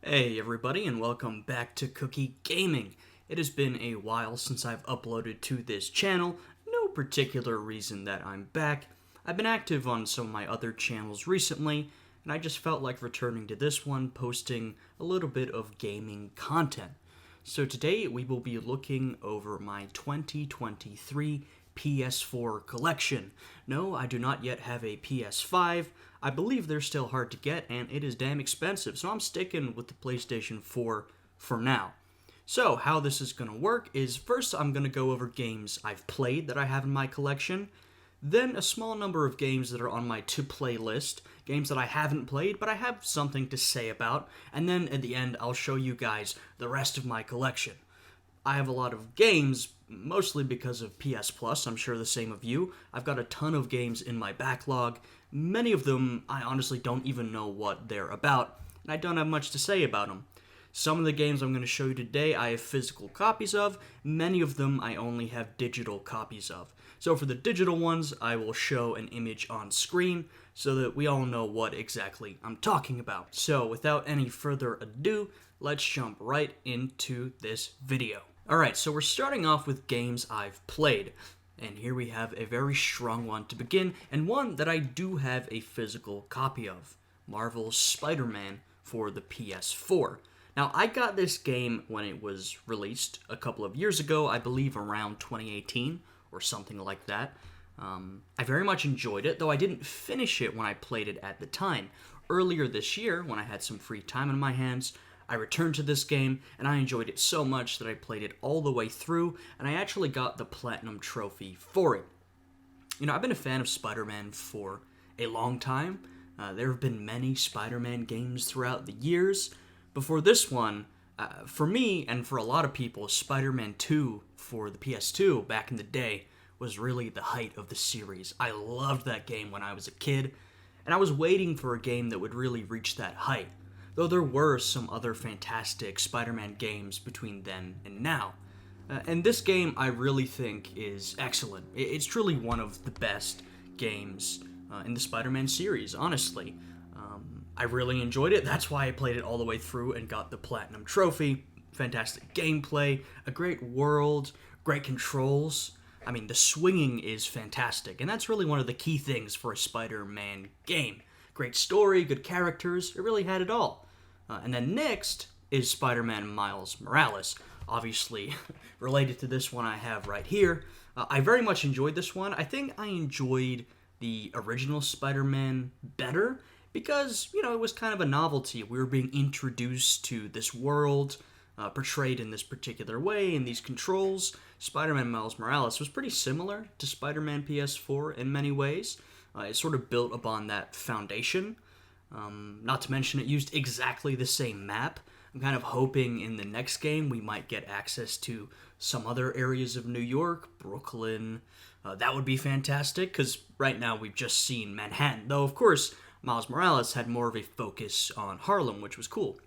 Hey everybody, and welcome back to Cookie Gaming. It has been a while since I've uploaded to this channel. No particular reason that I'm back. I've been active on some of my other channels recently, and I just felt like returning to this one, posting a little bit of gaming content. So today we will be looking over my 2023 PS4 collection. No, I do not yet have a PS5. I believe they're still hard to get, and it is damn expensive, so I'm sticking with the PlayStation 4 for now. So, how this is going to work is, first I'm going to go over games I've played that I have in my collection, then a small number of games that are on my to-play list, games that I haven't played, but I have something to say about, and then at the end I'll show you guys the rest of my collection. I have a lot of games, mostly because of PS Plus, I'm sure the same of you. I've got a ton of games in my backlog. Many of them I honestly don't even know what they're about, and I don't have much to say about them. Some of the games I'm going to show you today I have physical copies of, many of them I only have digital copies of. So for the digital ones, I will show an image on screen so that we all know what exactly I'm talking about. So without any further ado, let's jump right into this video. Alright, so we're starting off with games I've played. And here we have a very strong one to begin, and one that I do have a physical copy of. Marvel's Spider-Man for the PS4. Now, I got this game when it was released a couple of years ago, I believe around 2018, or something like that. I very much enjoyed it, though I didn't finish it when I played it at the time. Earlier this year, when I had some free time on my hands, I returned to this game, and I enjoyed it so much that I played it all the way through, and I actually got the Platinum Trophy for it. You know, I've been a fan of Spider-Man for a long time. There have been many Spider-Man games throughout the years. Before this one, for me, and for a lot of people, Spider-Man 2 for the PS2 back in the day was really the height of the series. I loved that game when I was a kid, and I was waiting for a game that would really reach that height. Though there were some other fantastic Spider-Man games between then and now. And this game, I really think, is excellent. It's truly one of the best games in the Spider-Man series, honestly. I really enjoyed it. That's why I played it all the way through and got the Platinum Trophy. Fantastic gameplay, a great world, great controls. I mean, the swinging is fantastic, and that's really one of the key things for a Spider-Man game. Great story, good characters, it really had it all. And then next is Spider-Man Miles Morales, obviously related to this one I have right here. I very much enjoyed this one. I think I enjoyed the original Spider-Man better because, you know, it was kind of a novelty. We were being introduced to this world, portrayed in this particular way, and these controls. Spider-Man Miles Morales was pretty similar to Spider-Man PS4 in many ways. It sort of built upon that foundation. Not to mention it used exactly the same map. I'm kind of hoping in the next game we might get access to some other areas of New York, Brooklyn. That would be fantastic, because right now we've just seen Manhattan. Though, of course, Miles Morales had more of a focus on Harlem, which was cool.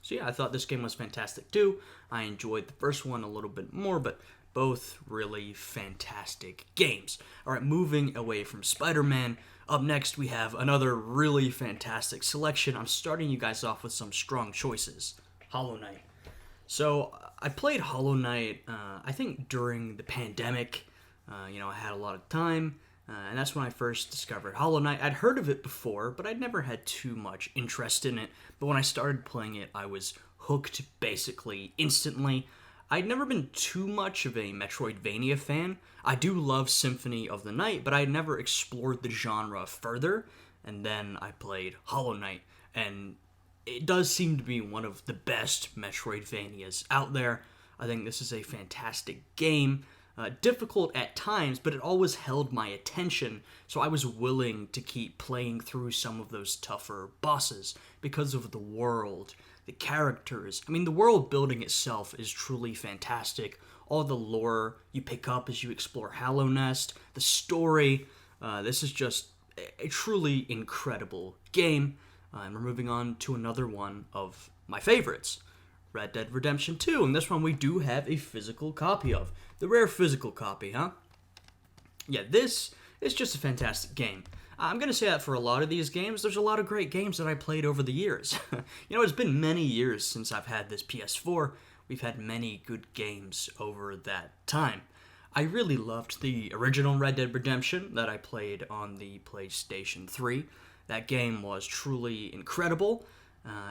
So yeah, I thought this game was fantastic too. I enjoyed the first one a little bit more, but both really fantastic games. Alright, moving away from Spider-Man, up next we have another really fantastic selection. I'm starting you guys off with some strong choices. Hollow Knight. So, I played Hollow Knight, I think during the pandemic. I had a lot of time, and that's when I first discovered Hollow Knight. I'd heard of it before, but I'd never had too much interest in it. But when I started playing it, I was hooked basically instantly. I'd never been too much of a Metroidvania fan. I do love Symphony of the Night, but I'd never explored the genre further. And then I played Hollow Knight, and it does seem to be one of the best Metroidvanias out there. I think this is a fantastic game. Difficult at times, but it always held my attention, so I was willing to keep playing through some of those tougher bosses because of the world, the characters. I mean, the world building itself is truly fantastic. All the lore you pick up as you explore Hallow Nest, the story. This is just a truly incredible game. And we're moving on to another one of my favorites, Red Dead Redemption 2, and this one we do have a physical copy of. The rare physical copy, huh? Yeah, this is just a fantastic game. I'm going to say that for a lot of these games. There's a lot of great games that I played over the years. It's been many years since I've had this PS4. We've had many good games over that time. I really loved the original Red Dead Redemption that I played on the PlayStation 3. That game was truly incredible,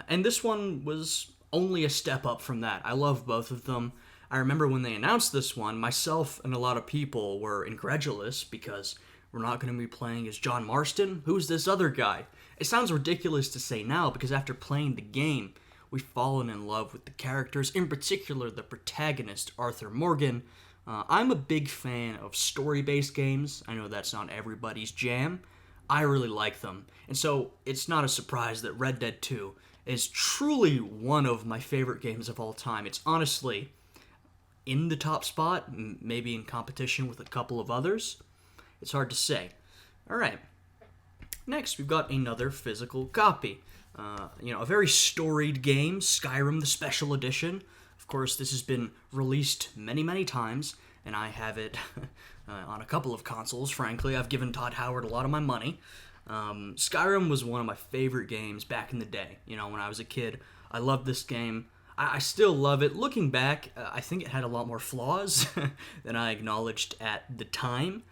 and this one was only a step up from that. I love both of them. I remember when they announced this one, myself and a lot of people were incredulous because we're not going to be playing as John Marston. Who's this other guy? It sounds ridiculous to say now because after playing the game, we've fallen in love with the characters, in particular the protagonist, Arthur Morgan. I'm a big fan of story-based games. I know that's not everybody's jam. I really like them. And so it's not a surprise that Red Dead 2 is truly one of my favorite games of all time. It's honestly in the top spot, maybe in competition with a couple of others. It's hard to say. All right. Next, we've got another physical copy. A very storied game, Skyrim, the Special Edition. Of course, this has been released many, many times, and I have it on a couple of consoles, frankly. I've given Todd Howard a lot of my money. Skyrim was one of my favorite games back in the day. When I was a kid, I loved this game. I still love it. Looking back, I think it had a lot more flaws than I acknowledged at the time.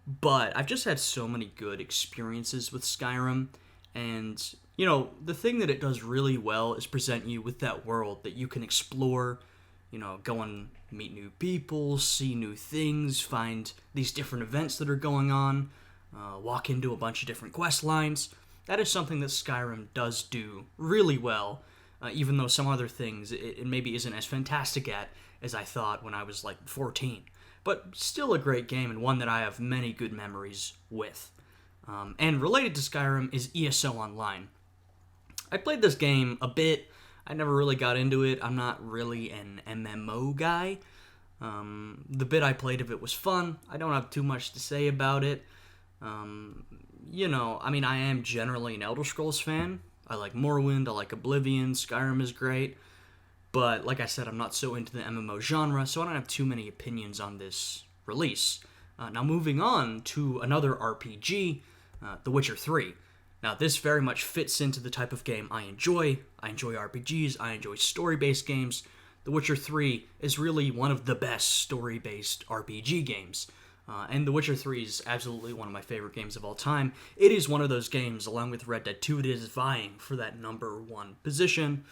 But I've just had so many good experiences with Skyrim. And, the thing that it does really well is present you with that world that you can explore, go and meet new people, see new things, find these different events that are going on, walk into a bunch of different quest lines. That is something that Skyrim does do really well, even though some other things it maybe isn't as fantastic at as I thought when I was like 14. But still a great game and one that I have many good memories with. And related to Skyrim is ESO Online. I played this game a bit. I never really got into it. I'm not really an MMO guy. The bit I played of it was fun. I don't have too much to say about it. I am generally an Elder Scrolls fan. I like Morrowind, I like Oblivion, Skyrim is great. But like I said, I'm not so into the MMO genre, so I don't have too many opinions on this release. Now moving on to another RPG, The Witcher 3. Now this very much fits into the type of game I enjoy. I enjoy RPGs, I enjoy story-based games. The Witcher 3 is really one of the best story-based RPG games. And The Witcher 3 is absolutely one of my favorite games of all time. It is one of those games, along with Red Dead 2, that is vying for that number one position.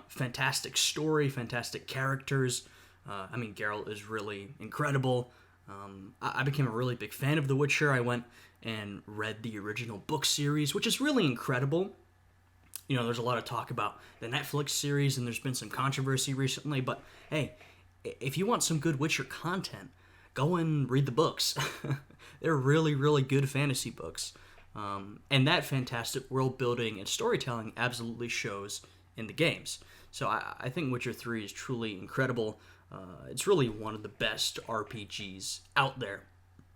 Fantastic story, fantastic characters. Geralt is really incredible. I became a really big fan of The Witcher. I went and read the original book series, which is really incredible. There's a lot of talk about the Netflix series, and there's been some controversy recently, but hey, if you want some good Witcher content, go and read the books. They're really, really good fantasy books. And that fantastic world building and storytelling absolutely shows in the games. So I think Witcher 3 is truly incredible. It's really one of the best RPGs out there.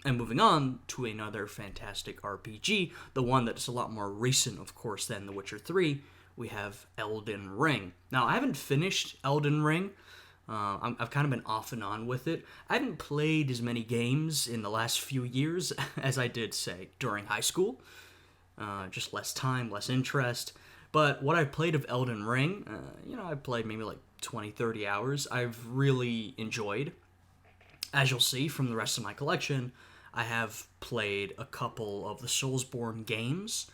And moving on to another fantastic RPG, the one that's a lot more recent, of course, than The Witcher 3, we have Elden Ring. Now, I haven't finished Elden Ring. I've kind of been off and on with it. I haven't played as many games in the last few years as I did, say, during high school. Just less time, less interest. But what I've played of Elden Ring, I've played maybe like 20, 30 hours. I've really enjoyed. As you'll see from the rest of my collection, I have played a couple of the Soulsborne games.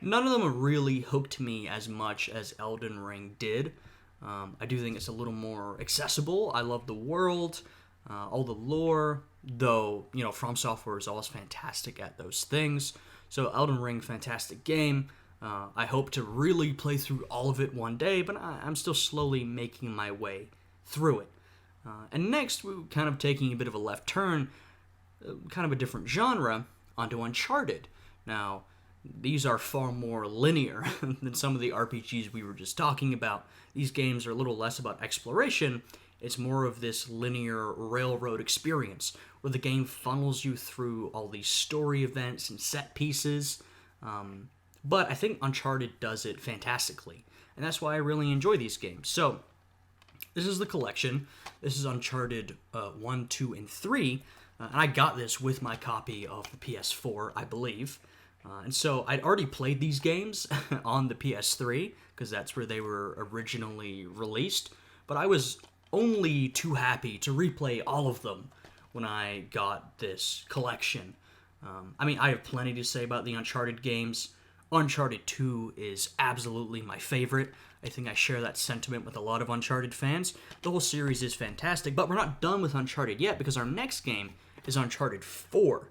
None of them have really hooked me as much as Elden Ring did. I do think it's a little more accessible. I love the world, all the lore, though, From Software is always fantastic at those things. So Elden Ring, fantastic game. I hope to really play through all of it one day, but I'm still slowly making my way through it. And next, we're kind of taking a bit of a left turn, kind of a different genre, onto Uncharted. Now, these are far more linear than some of the RPGs we were just talking about. These games are a little less about exploration. It's more of this linear railroad experience, where the game funnels you through all these story events and set pieces. But I think Uncharted does it fantastically, and that's why I really enjoy these games. So, this is the collection. This is Uncharted 1, 2, and 3. And I got this with my copy of the PS4, I believe. And so I'd already played these games on the PS3, because that's where they were originally released. But I was only too happy to replay all of them when I got this collection. I mean, I have plenty to say about the Uncharted games. Uncharted 2 is absolutely my favorite. I think I share that sentiment with a lot of Uncharted fans. The whole series is fantastic, but we're not done with Uncharted yet, because our next game is Uncharted 4.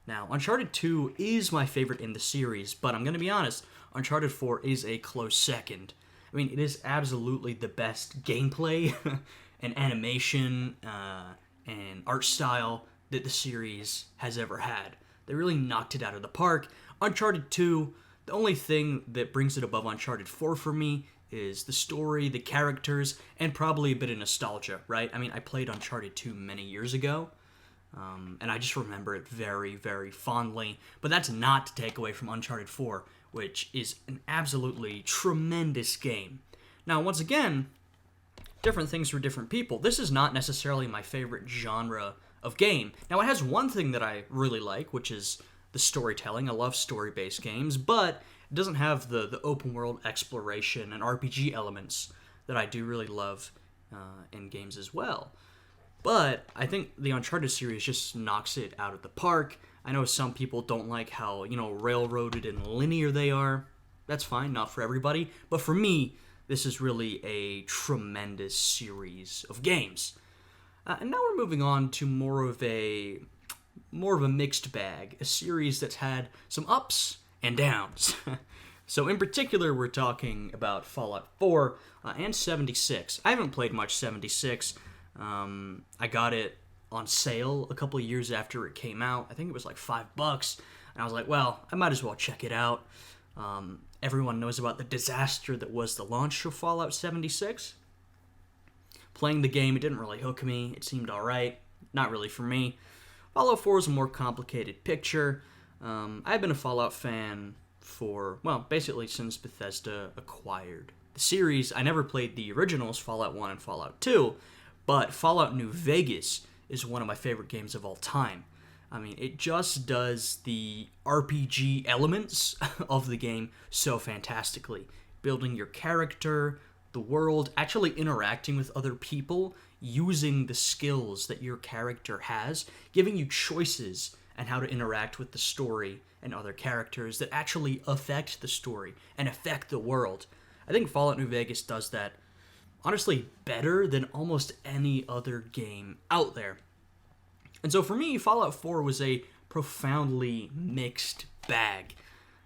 Now, Uncharted 2 is my favorite in the series, but I'm going to be honest, Uncharted 4 is a close second. I mean, it is absolutely the best gameplay and animation and art style that the series has ever had. They really knocked it out of the park. Uncharted 2, the only thing that brings it above Uncharted 4 for me is the story, the characters, and probably a bit of nostalgia, right? I mean, I played Uncharted 2 many years ago, and I just remember it very, very fondly. But that's not to take away from Uncharted 4, which is an absolutely tremendous game. Now, once again, different things for different people. This is not necessarily my favorite genre of game. Now, it has one thing that I really like, which is the storytelling. I love story-based games, but it doesn't have the open-world exploration and RPG elements that I do really love in games as well. But I think the Uncharted series just knocks it out of the park. I know some people don't like how, railroaded and linear they are. That's fine, not for everybody. But for me, this is really a tremendous series of games. And now we're moving on to more of a mixed bag, a series that's had some ups and downs. So in particular, we're talking about Fallout 4 and 76. I haven't played much 76. I got it on sale a couple of years after it came out. I think it was like $5, and I was like, well, I might as well check it out. Everyone knows about the disaster that was the launch of Fallout 76. Playing the game, it didn't really hook me. It seemed alright. Not really for me. Fallout 4 is a more complicated picture. I've been a Fallout fan for, basically since Bethesda acquired the series. I never played the originals, Fallout 1 and Fallout 2, but Fallout New Vegas is one of my favorite games of all time. I mean, it just does the RPG elements of the game so fantastically. Building your character, the world, actually interacting with other people, using the skills that your character has, giving you choices and how to interact with the story and other characters that actually affect the story and affect the world. I think Fallout New Vegas does that, honestly, better than almost any other game out there. And so for me, Fallout 4 was a profoundly mixed bag.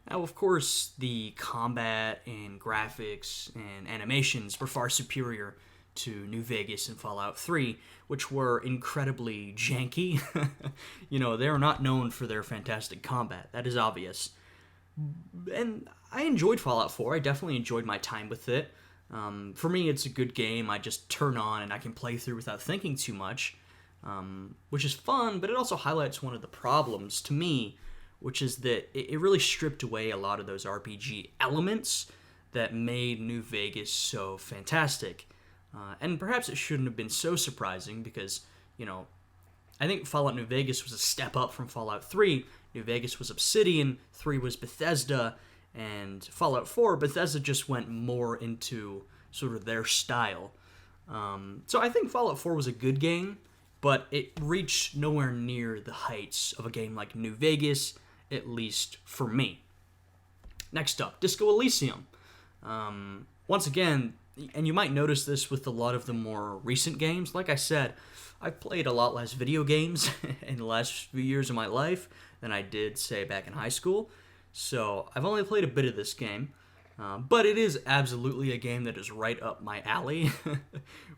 Now, of course, the combat and graphics and animations were far superior to New Vegas and Fallout 3, which were incredibly janky. They are not known for their fantastic combat. That is obvious. And I enjoyed Fallout 4. I definitely enjoyed my time with it. For me, it's a good game. I just turn on and I can play through without thinking too much, which is fun, but it also highlights one of the problems to me, which is that it really stripped away a lot of those RPG elements that made New Vegas so fantastic. And perhaps it shouldn't have been so surprising because, I think Fallout New Vegas was a step up from Fallout 3. New Vegas was Obsidian, 3 was Bethesda, and Fallout 4, Bethesda just went more into sort of their style. So I think Fallout 4 was a good game, but it reached nowhere near the heights of a game like New Vegas, at least for me. Next up, Disco Elysium. Once again, and you might notice this with a lot of the more recent games. Like I said, I've played a lot less video games in the last few years of my life than I did, say, back in high school. So I've only played a bit of this game, but it is absolutely a game that is right up my alley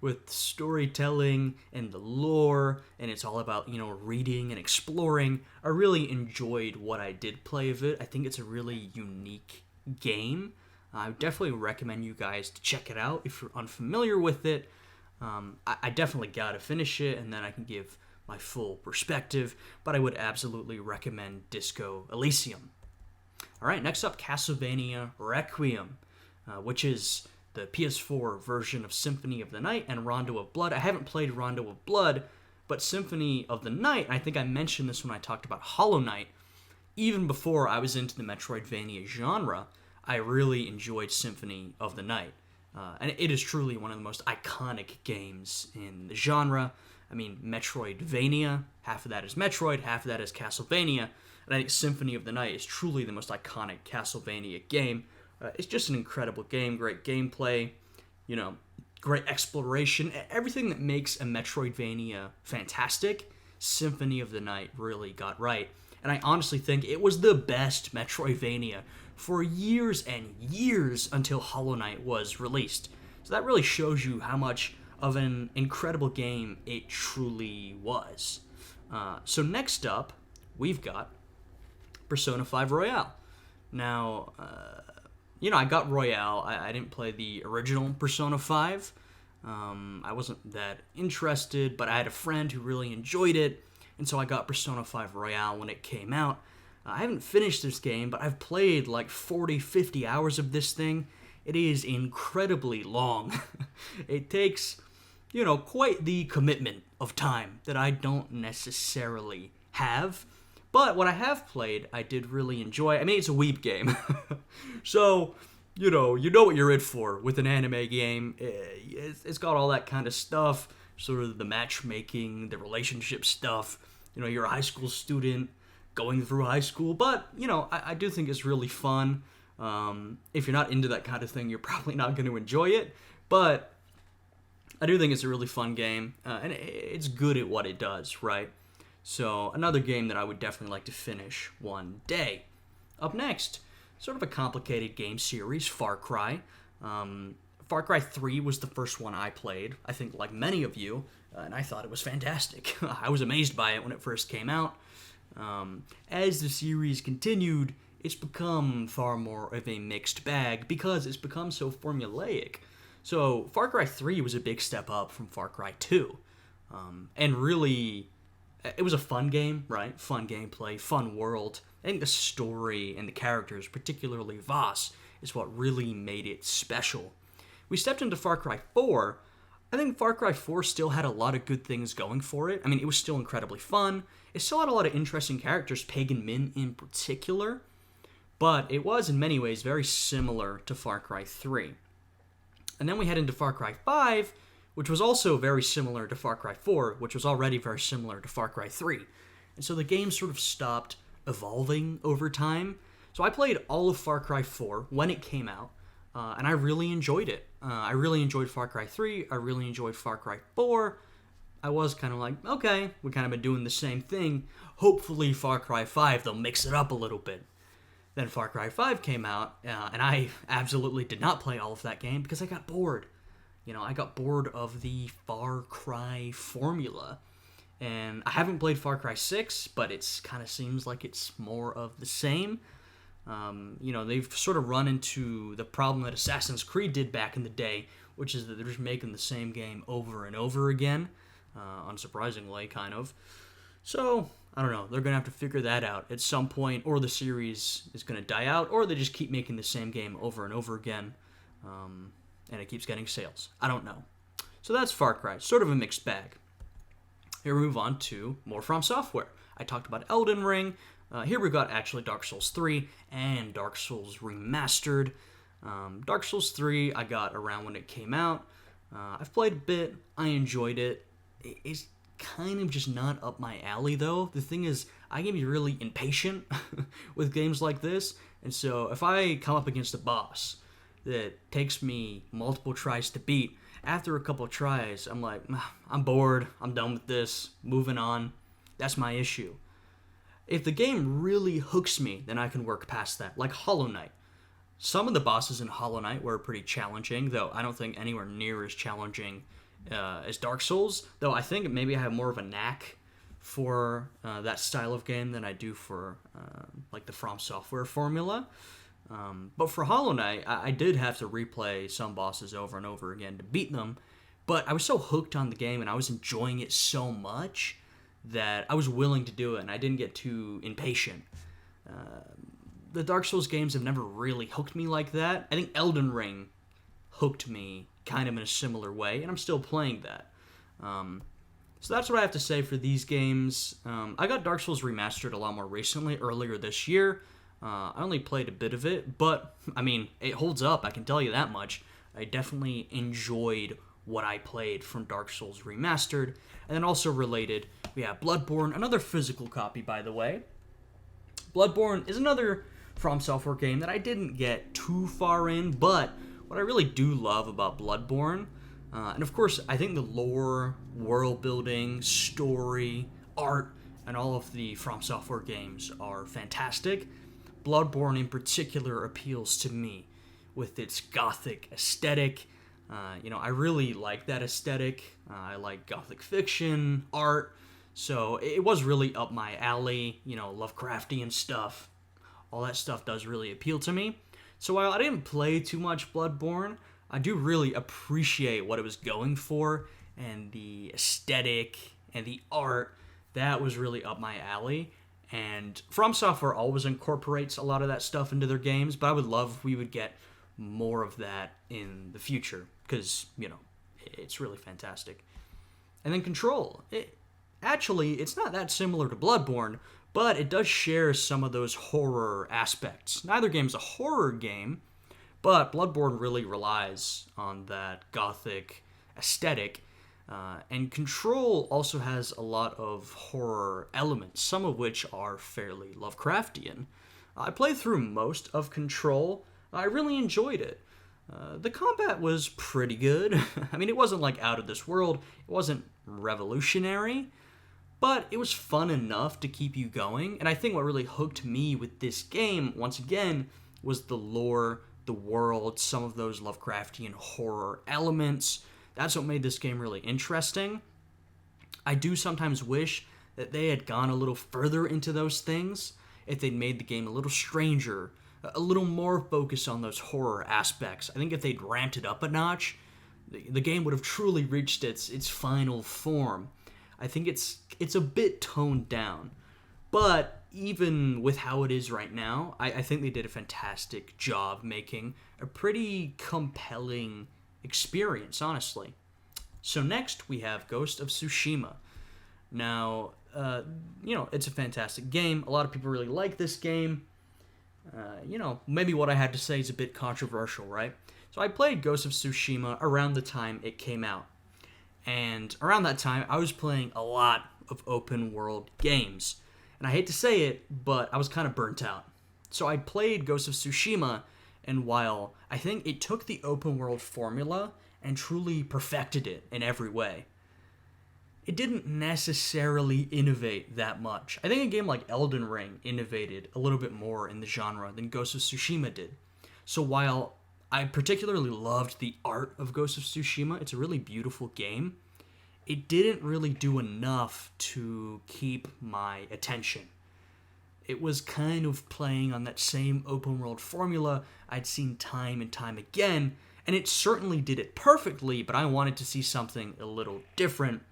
with storytelling and the lore, and it's all about, reading and exploring. I really enjoyed what I did play of it. I think it's a really unique game. I would definitely recommend you guys to check it out if you're unfamiliar with it. I definitely gotta finish it, and then I can give my full perspective, but I would absolutely recommend Disco Elysium. Alright, next up, Castlevania Requiem, which is the PS4 version of Symphony of the Night and Rondo of Blood. I haven't played Rondo of Blood, But Symphony of the Night, I think I mentioned this when I talked about Hollow Knight, even before I was into the Metroidvania genre, I really enjoyed Symphony of the Night. And it is truly one of the most iconic games in the genre. I mean, Metroidvania, half of that is Metroid, half of that is Castlevania, and I think Symphony of the Night is truly the most iconic Castlevania game. It's just an incredible game, great gameplay, great exploration, everything that makes a Metroidvania fantastic, Symphony of the Night really got right. And I honestly think it was the best Metroidvania for years and years until Hollow Knight was released. So that really shows you how much of an incredible game it truly was. So next up, we've got Persona 5 Royale. Now, I got Royale. I didn't play the original Persona 5. I wasn't that interested, but I had a friend who really enjoyed it, and so I got Persona 5 Royale when it came out. I haven't finished this game, but I've played like 40, 50 hours of this thing. It is incredibly long. It takes, quite the commitment of time that I don't necessarily have. But what I have played, I did really enjoy. I mean, it's a weeb game. So, you know what you're in for with an anime game. It's got all that kind of stuff, sort of the matchmaking, the relationship stuff. You're a high school student going through high school. But, I do think it's really fun. If you're not into that kind of thing, you're probably not going to enjoy it. But I do think it's a really fun game, and it's good at what it does, right? So another game that I would definitely like to finish one day. Up next, sort of a complicated game series, Far Cry. Far Cry 3 was the first one I played, I think like many of you, and I thought it was fantastic. I was amazed by it when it first came out. As the series continued, it's become far more of a mixed bag because it's become so formulaic. So Far Cry 3 was a big step up from Far Cry 2. And really, it was a fun game, right? Fun gameplay, fun world. I think the story and the characters, particularly Voss, is what really made it special. We stepped into Far Cry 4. I think Far Cry 4 still had a lot of good things going for it. I mean, it was still incredibly fun. It still had a lot of interesting characters, Pagan Min in particular. But it was, in many ways, very similar to Far Cry 3. And then we head into Far Cry 5, which was also very similar to Far Cry 4, which was already very similar to Far Cry 3. And so the game sort of stopped evolving over time. So I played all of Far Cry 4 when it came out, and I really enjoyed it. I really enjoyed Far Cry 3, I really enjoyed Far Cry 4. I was kind of like, okay, we've kind of been doing the same thing. Hopefully Far Cry 5, they'll mix it up a little bit. Then Far Cry 5 came out, and I absolutely did not play all of that game because I got bored. I got bored of the Far Cry formula. And I haven't played Far Cry 6, but it kind of seems like it's more of the same. They've sort of run into the problem that Assassin's Creed did back in the day, which is that they're just making the same game over and over again, unsurprisingly, kind of. So, I don't know, they're going to have to figure that out at some point, or the series is going to die out, or they just keep making the same game over and over again, and it keeps getting sales. I don't know. So that's Far Cry, sort of a mixed bag. Here we move on to more From Software. I talked about Elden Ring. Here we've got actually Dark Souls 3 and Dark Souls Remastered. Dark Souls 3 I got around when it came out. I've played a bit. I enjoyed it. It's kind of just not up my alley, though. The thing is, I can be really impatient with games like this. And so if I come up against a boss that takes me multiple tries to beat, after a couple of tries, I'm like, I'm bored, I'm done with this, moving on. That's my issue. If the game really hooks me, then I can work past that, like Hollow Knight. Some of the bosses in Hollow Knight were pretty challenging, though I don't think anywhere near as challenging as Dark Souls, though I think maybe I have more of a knack for that style of game than I do for like the From Software formula. But for Hollow Knight, I did have to replay some bosses over and over again to beat them, but I was so hooked on the game and I was enjoying it so much that I was willing to do it, and I didn't get too impatient. The Dark Souls games have never really hooked me like that. I think Elden Ring hooked me kind of in a similar way, and I'm still playing that. So that's what I have to say for these games. I got Dark Souls Remastered a lot more recently, earlier this year. I only played a bit of it, but, I mean, it holds up, I can tell you that much. I definitely enjoyed what I played from Dark Souls Remastered. And then also related, we have Bloodborne, another physical copy, by the way. Bloodborne is another From Software game that I didn't get too far in, but what I really do love about Bloodborne, and of course, I think the lore, world building, story, art, and all of the From Software games are fantastic. Bloodborne in particular appeals to me with its gothic aesthetic. I really like that aesthetic. I like gothic fiction, art, so it was really up my alley, Lovecraftian stuff. All that stuff does really appeal to me. So while I didn't play too much Bloodborne, I do really appreciate what it was going for, and the aesthetic and the art, that was really up my alley. And From Software always incorporates a lot of that stuff into their games, but I would love if we would get more of that in the future, because, it's really fantastic. And then Control. It's not that similar to Bloodborne, but it does share some of those horror aspects. Neither game's a horror game, but Bloodborne really relies on that gothic aesthetic. And Control also has a lot of horror elements, some of which are fairly Lovecraftian. I played through most of Control. I really enjoyed it. The combat was pretty good. I mean, it wasn't like out of this world. It wasn't revolutionary, but it was fun enough to keep you going. And I think what really hooked me with this game, once again, was the lore, the world, some of those Lovecraftian horror elements. That's what made this game really interesting. I do sometimes wish that they had gone a little further into those things, if they'd made the game a little stranger, a little more focused on those horror aspects. I think if they'd ramped it up a notch, the game would have truly reached its final form. I think it's a bit toned down. But even with how it is right now, I think they did a fantastic job making a pretty compelling experience, honestly. So next we have Ghost of Tsushima. Now, it's a fantastic game. A lot of people really like this game. Maybe what I had to say is a bit controversial, right? So I played Ghost of Tsushima around the time it came out. And around that time, I was playing a lot of open world games. And I hate to say it, but I was kind of burnt out. So I played Ghost of Tsushima, and while I think it took the open world formula and truly perfected it in every way, it didn't necessarily innovate that much. I think a game like Elden Ring innovated a little bit more in the genre than Ghost of Tsushima did. So while I particularly loved the art of Ghost of Tsushima, it's a really beautiful game, it didn't really do enough to keep my attention. It was kind of playing on that same open world formula I'd seen time and time again, and it certainly did it perfectly, but I wanted to see something a little different.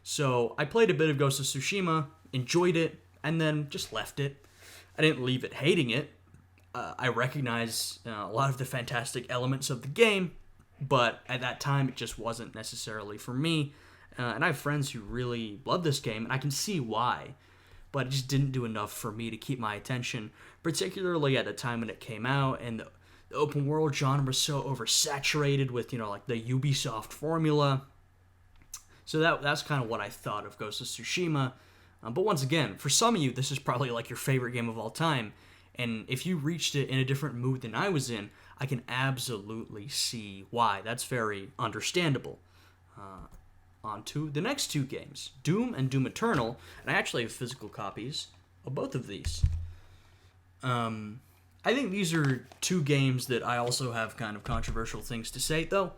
So I played a bit of Ghost of Tsushima, enjoyed it, and then just left it. I didn't leave it hating it. I recognize a lot of the fantastic elements of the game, but at that time it just wasn't necessarily for me. And I have friends who really love this game, and I can see why. But it just didn't do enough for me to keep my attention, particularly at the time when it came out, and the open world genre was so oversaturated with, like the Ubisoft formula. So that's kind of what I thought of Ghost of Tsushima. But once again, for some of you, this is probably like your favorite game of all time. And if you reached it in a different mood than I was in, I can absolutely see why. That's very understandable. On to the next two games, Doom and Doom Eternal. And I actually have physical copies of both of these. I think these are two games that I also have kind of controversial things to say, though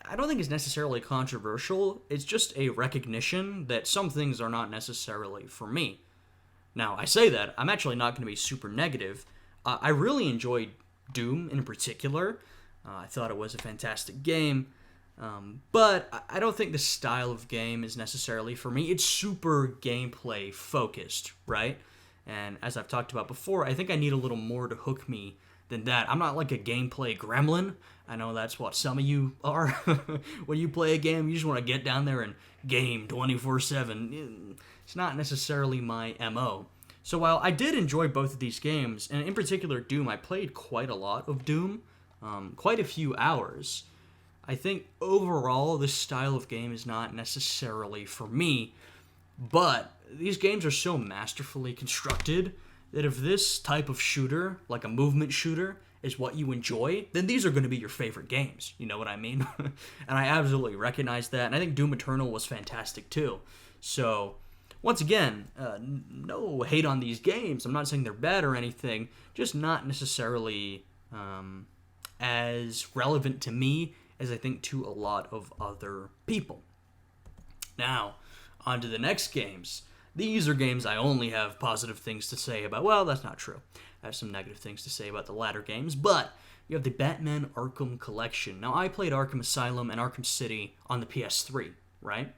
I don't think it's necessarily controversial. It's just a recognition that some things are not necessarily for me. Now, I say that, I'm actually not going to be super negative. I really enjoyed Doom in particular. I thought it was a fantastic game. But I don't think the style of game is necessarily for me. It's super gameplay focused, right? And as I've talked about before, I think I need a little more to hook me than that. I'm not like a gameplay gremlin. I know that's what some of you are. When you play a game, you just want to get down there and game 24/7. It's not necessarily my MO. So while I did enjoy both of these games, and in particular Doom, I played quite a lot of Doom, quite a few hours. I think overall this style of game is not necessarily for me, but these games are so masterfully constructed that if this type of shooter, like a movement shooter, is what you enjoy, then these are going to be your favorite games. You know what I mean? And I absolutely recognize that, and I think Doom Eternal was fantastic too. So, once again, no hate on these games. I'm not saying they're bad or anything, just not necessarily as relevant to me as I think to a lot of other people. Now, on to the next games. These are games I only have positive things to say about. Well, that's not true. I have some negative things to say about the latter games, but you have the Batman Arkham Collection. Now, I played Arkham Asylum and Arkham City on the PS3, right?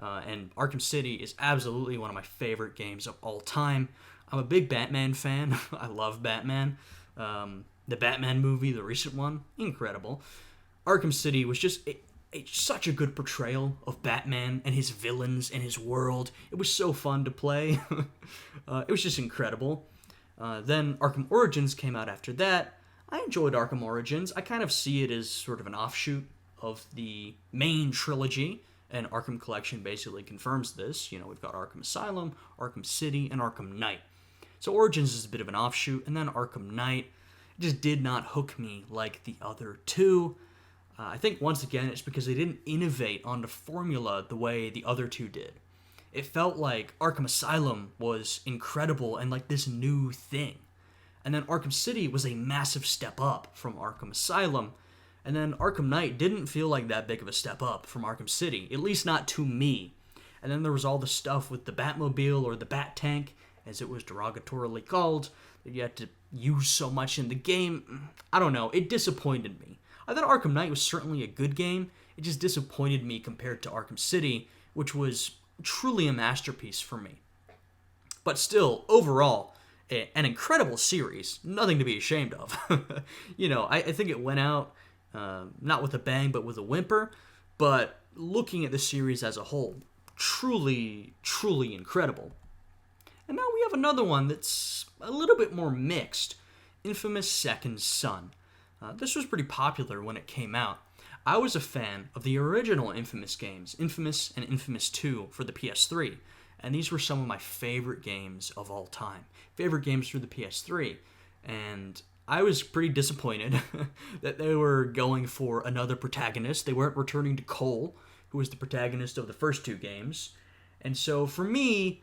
And Arkham City is absolutely one of my favorite games of all time. I'm a big Batman fan. I love Batman. The Batman movie, the recent one, incredible. Arkham City was just such a good portrayal of Batman and his villains and his world. It was so fun to play. It was just incredible. Then Arkham Origins came out after that. I enjoyed Arkham Origins. I kind of see it as sort of an offshoot of the main trilogy, and Arkham Collection basically confirms this. You know, we've got Arkham Asylum, Arkham City, and Arkham Knight. So Origins is a bit of an offshoot, and then Arkham Knight just did not hook me like the other two. I think, once again, it's because they didn't innovate on the formula the way the other two did. It felt like Arkham Asylum was incredible and like this new thing. And then Arkham City was a massive step up from Arkham Asylum. And then Arkham Knight didn't feel like that big of a step up from Arkham City, at least not to me. And then there was all the stuff with the Batmobile, or the Bat Tank, as it was derogatorily called, that you had to use so much in the game. I don't know, it disappointed me. I thought Arkham Knight was certainly a good game. It just disappointed me compared to Arkham City, which was truly a masterpiece for me. But still, overall, an incredible series. Nothing to be ashamed of. You know, I think it went out, not with a bang, but with a whimper. But looking at the series as a whole, truly, truly incredible. And now we have another one that's a little bit more mixed. Infamous Second Son. This was pretty popular when it came out. I was a fan of the original Infamous games, Infamous and Infamous 2 for the PS3, and these were some of my favorite games of all time. Favorite games for the PS3, and I was pretty disappointed that they were going for another protagonist. They weren't returning to Cole, who was the protagonist of the first two games, and so for me,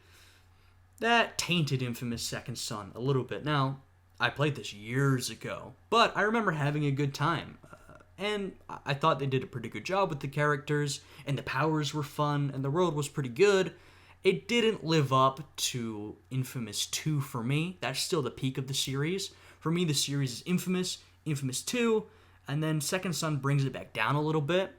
that tainted Infamous Second Son a little bit. Now, I played this years ago, but I remember having a good time. And I thought they did a pretty good job with the characters, and the powers were fun, and the world was pretty good. It didn't live up to Infamous 2 for me. That's still the peak of the series. For me, the series is Infamous, Infamous 2, and then Second Son brings it back down a little bit.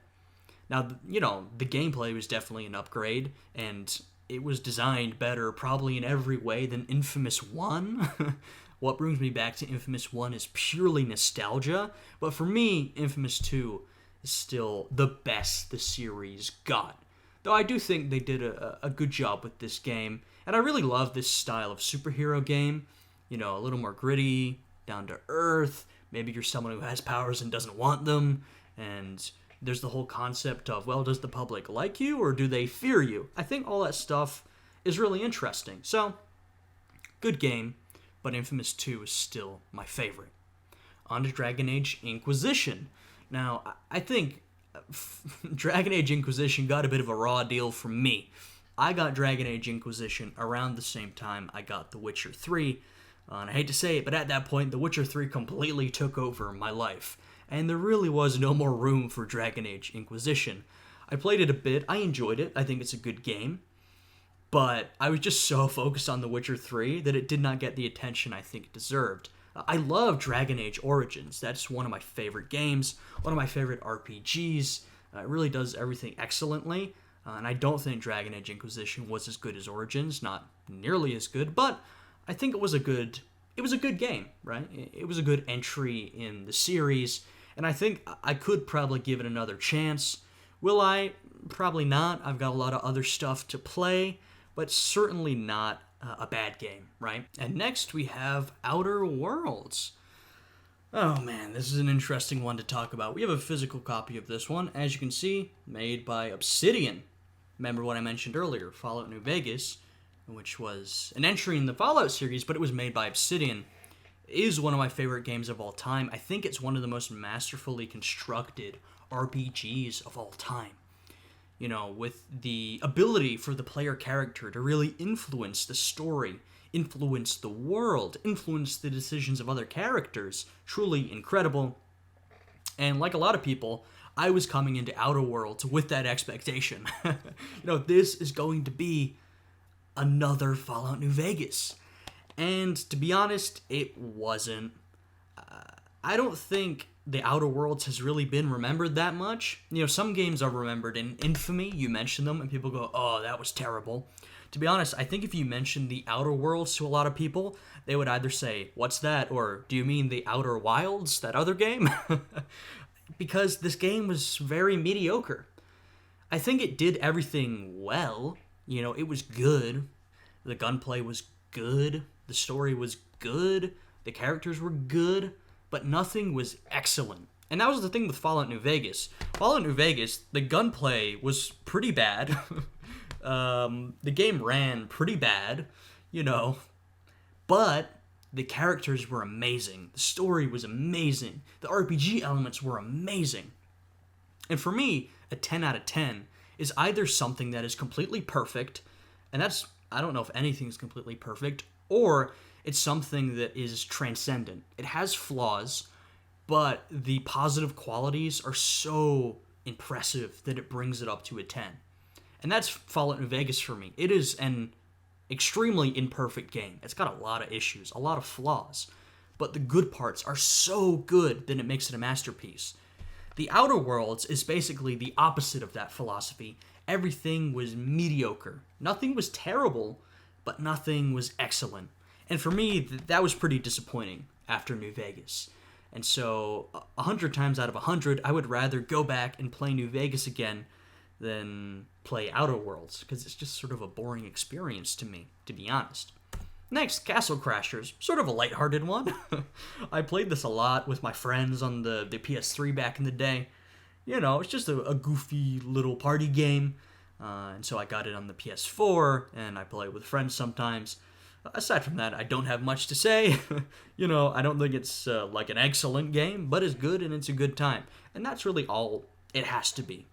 Now, you know, the gameplay was definitely an upgrade, and it was designed better probably in every way than Infamous 1. What brings me back to Infamous 1 is purely nostalgia, but for me, Infamous 2 is still the best the series got. Though I do think they did a good job with this game, and I really love this style of superhero game. You know, a little more gritty, down to earth, maybe you're someone who has powers and doesn't want them, and there's the whole concept of, well, does the public like you, or do they fear you? I think all that stuff is really interesting. So, good game. But Infamous 2 is still my favorite. On to Dragon Age Inquisition. Now, I think Dragon Age Inquisition got a bit of a raw deal from me. I got Dragon Age Inquisition around the same time I got The Witcher 3. And I hate to say it, but at that point, The Witcher 3 completely took over my life. And there really was no more room for Dragon Age Inquisition. I played it a bit. I enjoyed it. I think it's a good game. But I was just so focused on The Witcher 3 that it did not get the attention I think it deserved. I love Dragon Age Origins. That's one of my favorite games, one of my favorite RPGs. It really does everything excellently. And I don't think Dragon Age Inquisition was as good as Origins, not nearly as good, but I think it was a good it was a good game, right? It was a good entry in the series, and I think I could probably give it another chance. Will I? Probably not. I've got a lot of other stuff to play, but certainly not a bad game, right? And next we have Outer Worlds. Oh man, this is an interesting one to talk about. We have a physical copy of this one, as you can see, made by Obsidian. Remember what I mentioned earlier, Fallout New Vegas, which was an entry in the Fallout series, but it was made by Obsidian. It is one of my favorite games of all time. I think it's one of the most masterfully constructed RPGs of all time. You know, with the ability for the player character to really influence the story, influence the world, influence the decisions of other characters. Truly incredible. And like a lot of people, I was coming into Outer Worlds with that expectation. This is going to be another Fallout New Vegas. And to be honest, it wasn't. I don't think the Outer Worlds has really been remembered that much. Some games are remembered in infamy. You mention them and people go, oh, that was terrible. To be honest, I think if you mention the Outer Worlds to a lot of people, they would either say, what's that? Or, do you mean the Outer Wilds, that other game? Because this game was very mediocre. I think it did everything well. It was good. The gunplay was good. The story was good. The characters were good. But nothing was excellent. And that was the thing with Fallout New Vegas. Fallout New Vegas, the gunplay was pretty bad. The game ran pretty bad, but the characters were amazing. The story was amazing. The RPG elements were amazing. And for me, a 10 out of 10 is either something that is completely perfect, and I don't know if anything's completely perfect, or it's something that is transcendent. It has flaws, but the positive qualities are so impressive that it brings it up to a 10. And that's Fallout New Vegas for me. It is an extremely imperfect game. It's got a lot of issues, a lot of flaws, but the good parts are so good that it makes it a masterpiece. The Outer Worlds is basically the opposite of that philosophy. Everything was mediocre. Nothing was terrible, but nothing was excellent. And for me, that was pretty disappointing after New Vegas. And so, 100 times out of 100, I would rather go back and play New Vegas again than play Outer Worlds, because it's just sort of a boring experience to me, to be honest. Next, Castle Crashers, sort of a lighthearted one. I played this a lot with my friends on the PS3 back in the day. It's just a goofy little party game, and so I got it on the PS4, and I play with friends sometimes. Aside from that, I don't have much to say. I don't think it's like an excellent game, but it's good and it's a good time. And that's really all it has to be.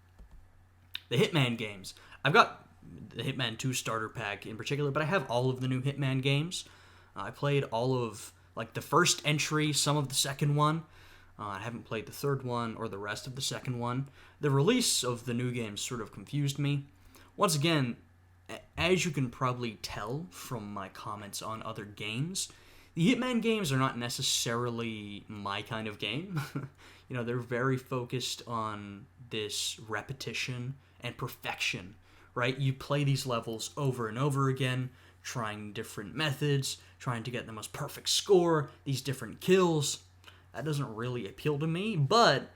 The Hitman games. I've got the Hitman 2 starter pack in particular, but I have all of the new Hitman games. I played all of the first entry, some of the second one. I haven't played the third one or the rest of the second one. The release of the new games sort of confused me. Once again, as you can probably tell from my comments on other games, the Hitman games are not necessarily my kind of game. They're very focused on this repetition and perfection, right? You play these levels over and over again, trying different methods, trying to get the most perfect score, these different kills. That doesn't really appeal to me, but,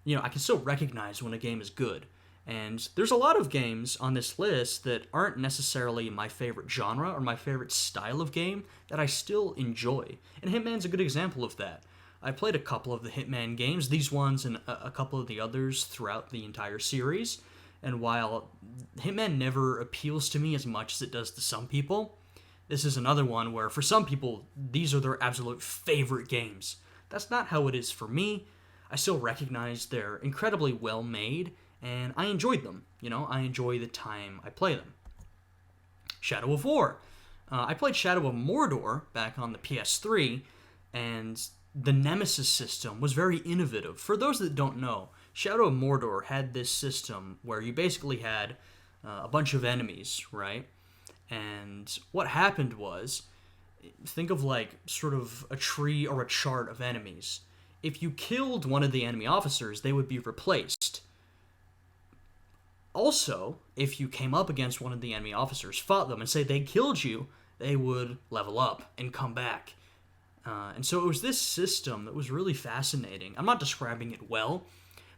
I can still recognize when a game is good. And there's a lot of games on this list that aren't necessarily my favorite genre or my favorite style of game that I still enjoy. And Hitman's a good example of that. I played a couple of the Hitman games, these ones and a couple of the others throughout the entire series. And while Hitman never appeals to me as much as it does to some people, this is another one where for some people, these are their absolute favorite games. That's not how it is for me. I still recognize they're incredibly well made, and I enjoyed them. I enjoy the time I play them. Shadow of War. I played Shadow of Mordor back on the PS3, and the Nemesis system was very innovative. For those that don't know, Shadow of Mordor had this system where you basically had a bunch of enemies, right? And what happened was, think of sort of a tree or a chart of enemies. If you killed one of the enemy officers, they would be replaced. Also, if you came up against one of the enemy officers, fought them, and say they killed you, they would level up and come back. And so it was this system that was really fascinating. I'm not describing it well,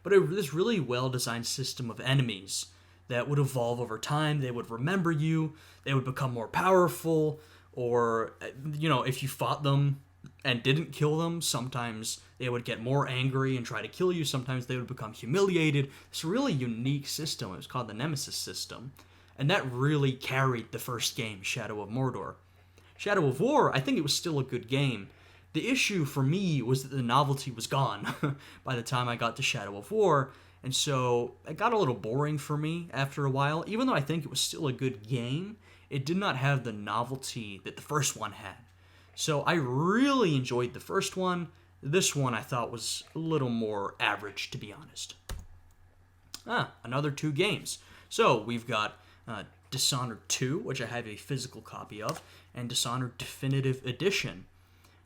but it was this really well-designed system of enemies that would evolve over time. They would remember you, they would become more powerful, or, if you fought them and didn't kill them, sometimes they would get more angry and try to kill you, sometimes they would become humiliated. It's a really unique system. It was called the Nemesis system, and that really carried the first game, Shadow of Mordor. Shadow of War, I think it was still a good game. The issue for me was that the novelty was gone by the time I got to Shadow of War, and so it got a little boring for me after a while. Even though I think it was still a good game, it did not have the novelty that the first one had. So I really enjoyed the first one. This one I thought was a little more average, to be honest. Another 2 games. So we've got Dishonored 2, which I have a physical copy of, and Dishonored Definitive Edition.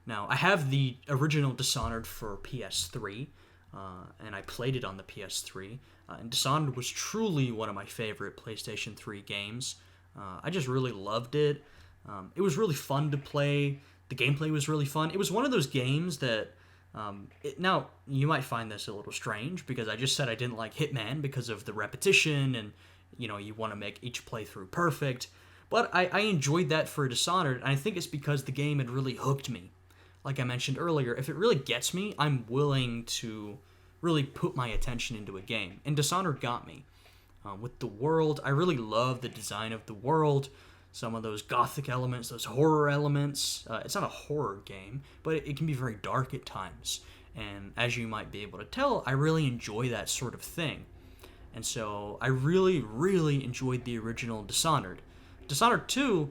Now, I have the original Dishonored for PS3, and I played it on the PS3, and Dishonored was truly one of my favorite PlayStation 3 games. I just really loved it. It was really fun to play. The gameplay was really fun. It was one of those games that... now, you might find this a little strange, because I just said I didn't like Hitman because of the repetition, and, you want to make each playthrough perfect. But I enjoyed that for Dishonored, and I think it's because the game had really hooked me. Like I mentioned earlier, if it really gets me, I'm willing to really put my attention into a game. And Dishonored got me. With the world, I really love the design of the world. Some of those gothic elements, those horror elements. It's not a horror game, but it can be very dark at times. And as you might be able to tell, I really enjoy that sort of thing. And so I really, really enjoyed the original Dishonored. Dishonored 2,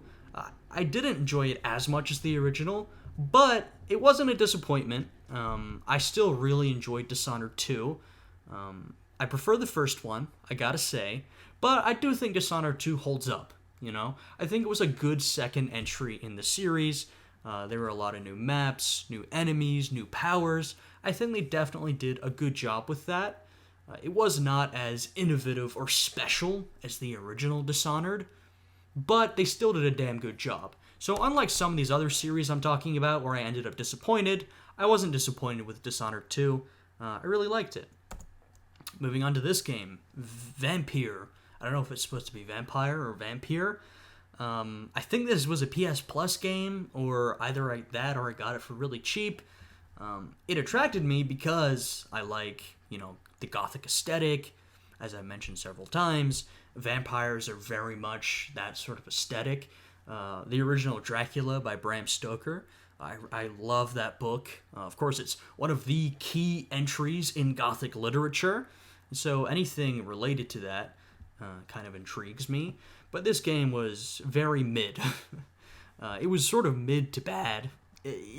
I didn't enjoy it as much as the original, but it wasn't a disappointment. I still really enjoyed Dishonored 2. I prefer the first one, I gotta say, but I do think Dishonored 2 holds up, I think it was a good second entry in the series. There were a lot of new maps, new enemies, new powers. I think they definitely did a good job with that. It was not as innovative or special as the original Dishonored, but they still did a damn good job. So unlike some of these other series I'm talking about where I ended up disappointed, I wasn't disappointed with Dishonored 2. I really liked it. Moving on to this game, Vampyr. I don't know if it's supposed to be vampire or Vampyr. I think this was a PS Plus game, or either that or I got it for really cheap. It attracted me because I like, the gothic aesthetic. As I mentioned several times, vampires are very much that sort of aesthetic. The original Dracula by Bram Stoker. I love that book. Of course, it's one of the key entries in Gothic literature, so anything related to that kind of intrigues me. But this game was very mid. It was sort of mid to bad.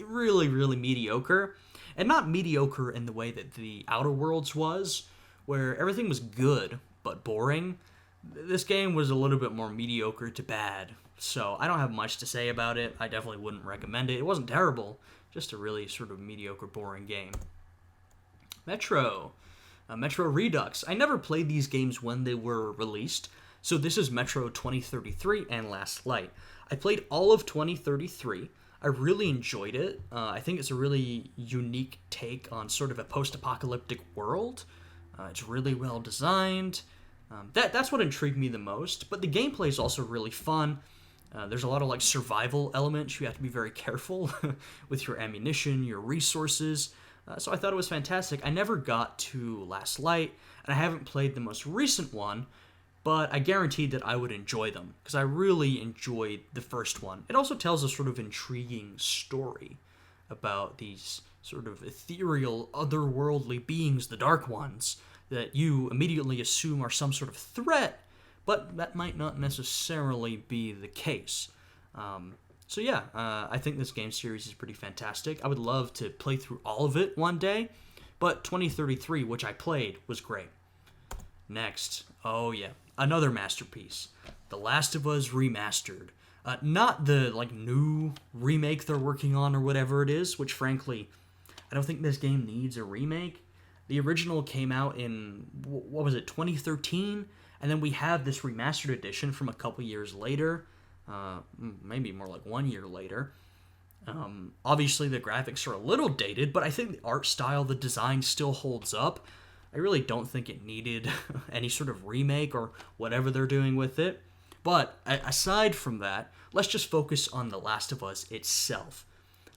Really, really mediocre. And not mediocre in the way that the Outer Worlds was, where everything was good, but boring. This game was a little bit more mediocre to bad. So I don't have much to say about it. I definitely wouldn't recommend it. It wasn't terrible, just a really sort of mediocre, boring game. Metro Redux. I never played these games when they were released, so this is Metro 2033 and Last Light. I played all of 2033. I really enjoyed it. I think it's a really unique take on sort of a post-apocalyptic world. It's really well designed. That's what intrigued me the most, but the gameplay is also really fun. There's a lot of survival elements. You have to be very careful with your ammunition, your resources. So I thought it was fantastic. I never got to Last Light, and I haven't played the most recent one, but I guaranteed that I would enjoy them, because I really enjoyed the first one. It also tells a sort of intriguing story about these sort of ethereal, otherworldly beings, the Dark Ones, that you immediately assume are some sort of threat, but that might not necessarily be the case. I think this game series is pretty fantastic. I would love to play through all of it one day, but 2033, which I played, was great. Next, another masterpiece, The Last of Us Remastered. Not the new remake they're working on or whatever it is, which frankly, I don't think this game needs a remake. The original came out in, 2013? And then we have this remastered edition from a couple years later, maybe more like 1 year later. Obviously, the graphics are a little dated, but I think the art style, the design still holds up. I really don't think it needed any sort of remake or whatever they're doing with it. But aside from that, let's just focus on The Last of Us itself.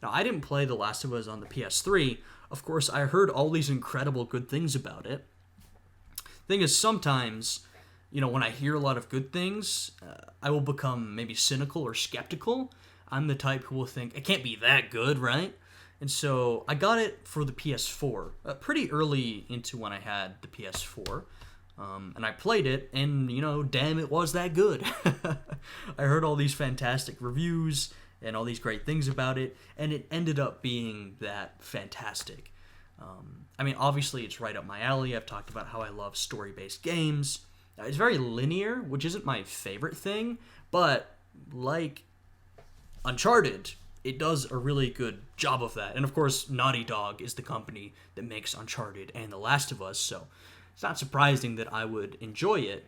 Now, I didn't play The Last of Us on the PS3. Of course, I heard all these incredible good things about it. Thing is, sometimes, when I hear a lot of good things, I will become maybe cynical or skeptical. I'm the type who will think, it can't be that good, right? And so I got it for the PS4, pretty early into when I had the PS4. And I played it, and, damn, it was that good. I heard all these fantastic reviews and all these great things about it, and it ended up being that fantastic. Obviously, it's right up my alley. I've talked about how I love story-based games. It's very linear, which isn't my favorite thing, but like Uncharted, it does a really good job of that. And of course, Naughty Dog is the company that makes Uncharted and The Last of Us, so it's not surprising that I would enjoy it.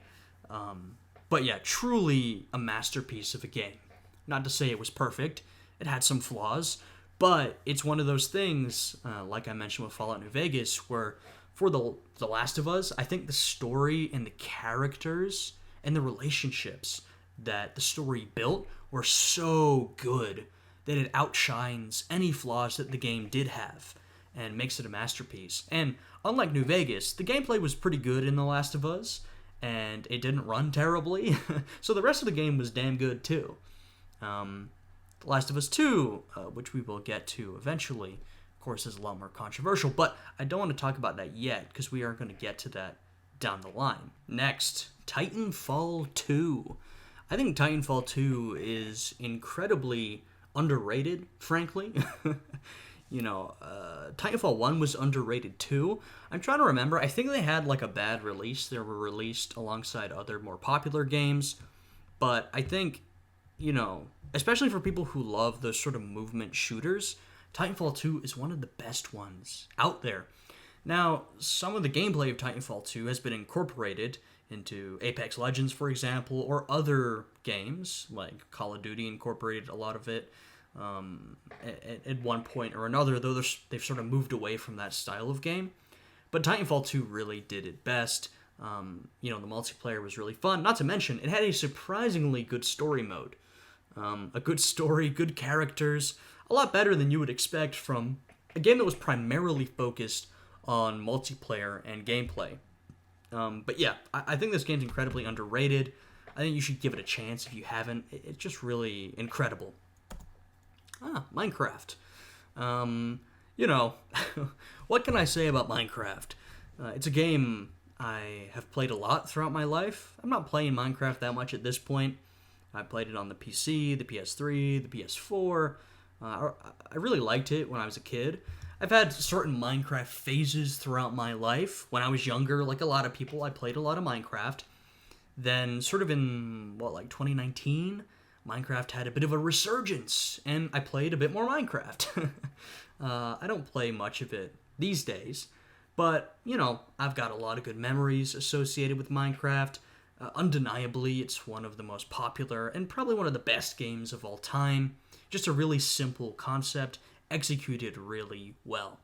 But yeah, truly a masterpiece of a game. Not to say it was perfect. It had some flaws, but it's one of those things, like I mentioned with Fallout New Vegas, where for The Last of Us, I think the story and the characters and the relationships that the story built were so good that it outshines any flaws that the game did have and makes it a masterpiece. And unlike New Vegas, the gameplay was pretty good in The Last of Us, and it didn't run terribly, so the rest of the game was damn good too. The Last of Us 2, which we will get to eventually, of course, is a lot more controversial, but I don't want to talk about that yet, because we are going to get to that down the line. Next, Titanfall 2. I think Titanfall 2 is incredibly underrated, frankly. Titanfall 1 was underrated too. I'm trying to remember. I think they had like a bad release. They were released alongside other more popular games. But I think, especially for people who love those sort of movement shooters, Titanfall 2 is one of the best ones out there. Now, some of the gameplay of Titanfall 2 has been incorporated into Apex Legends, for example, or other games, like Call of Duty incorporated a lot of it at one point or another, though they've sort of moved away from that style of game. But Titanfall 2 really did it best. The multiplayer was really fun. Not to mention, it had a surprisingly good story mode. A good story, good characters, a lot better than you would expect from a game that was primarily focused on multiplayer and gameplay. But yeah, I think this game's incredibly underrated. I think you should give it a chance if you haven't. It's just really incredible. Minecraft. What can I say about Minecraft? It's a game I have played a lot throughout my life. I'm not playing Minecraft that much at this point. I played it on the PC, the PS3, the PS4. I really liked it when I was a kid. I've had certain Minecraft phases throughout my life. When I was younger, like a lot of people, I played a lot of Minecraft. Then sort of in, 2019, Minecraft had a bit of a resurgence, and I played a bit more Minecraft. I don't play much of it these days, but, I've got a lot of good memories associated with Minecraft. Undeniably, it's one of the most popular and probably one of the best games of all time. Just a really simple concept, executed really well.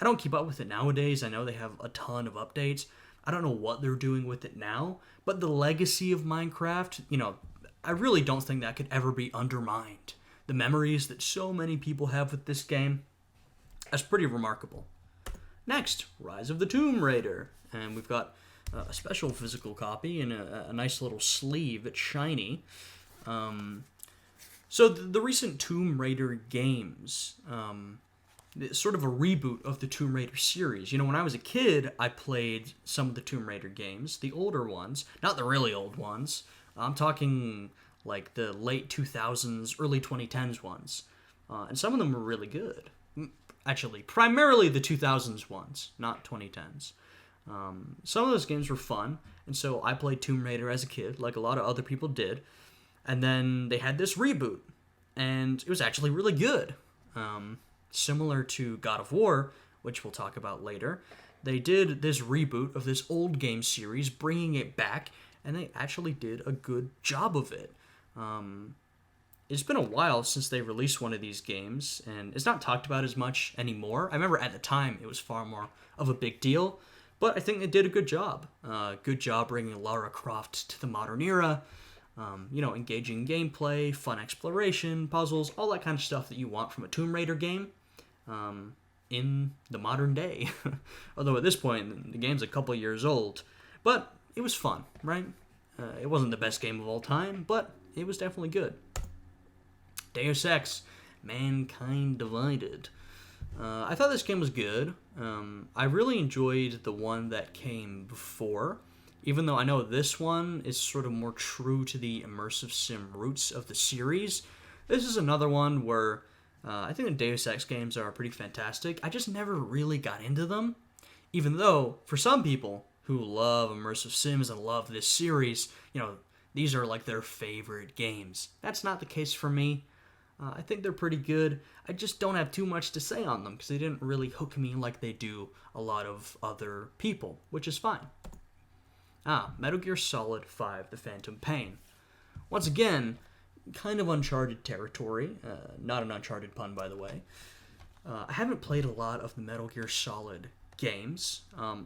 I don't keep up with it nowadays. I know they have a ton of updates. I don't know what they're doing with it now, but the legacy of Minecraft, I really don't think that could ever be undermined. The memories that so many people have with this game, that's pretty remarkable. Next, Rise of the Tomb Raider. And we've got a special physical copy and a nice little sleeve. It's shiny. So the recent Tomb Raider games, it's sort of a reboot of the Tomb Raider series. When I was a kid, I played some of the Tomb Raider games, the older ones, not the really old ones. I'm talking like the late 2000s, early 2010s ones. And some of them were really good. Actually, primarily the 2000s ones, not 2010s. Some of those games were fun, and so I played Tomb Raider as a kid, like a lot of other people did. And then they had this reboot, and it was actually really good. Similar to God of War, which we'll talk about later. They did this reboot of this old game series, bringing it back, and they actually did a good job of it. it's been a while since they released one of these games, and it's not talked about as much anymore. I remember at the time it was far more of a big deal, but I think they did a good job. Good job bringing Lara Croft to the modern era. Engaging gameplay, fun exploration, puzzles, all that kind of stuff that you want from a Tomb Raider game in the modern day. Although at this point, the game's a couple years old. But it was fun, right? It wasn't the best game of all time, but it was definitely good. Deus Ex, Mankind Divided. I thought this game was good. I really enjoyed the one that came before, even though I know this one is sort of more true to the immersive sim roots of the series. This is another one where I think the Deus Ex games are pretty fantastic. I just never really got into them, even though for some people who love immersive sims and love this series, these are like their favorite games. That's not the case for me. I think they're pretty good. I just don't have too much to say on them because they didn't really hook me like they do a lot of other people, which is fine. Metal Gear Solid 5, The Phantom Pain. Once again, kind of Uncharted territory. Not an Uncharted pun, by the way. I haven't played a lot of the Metal Gear Solid games.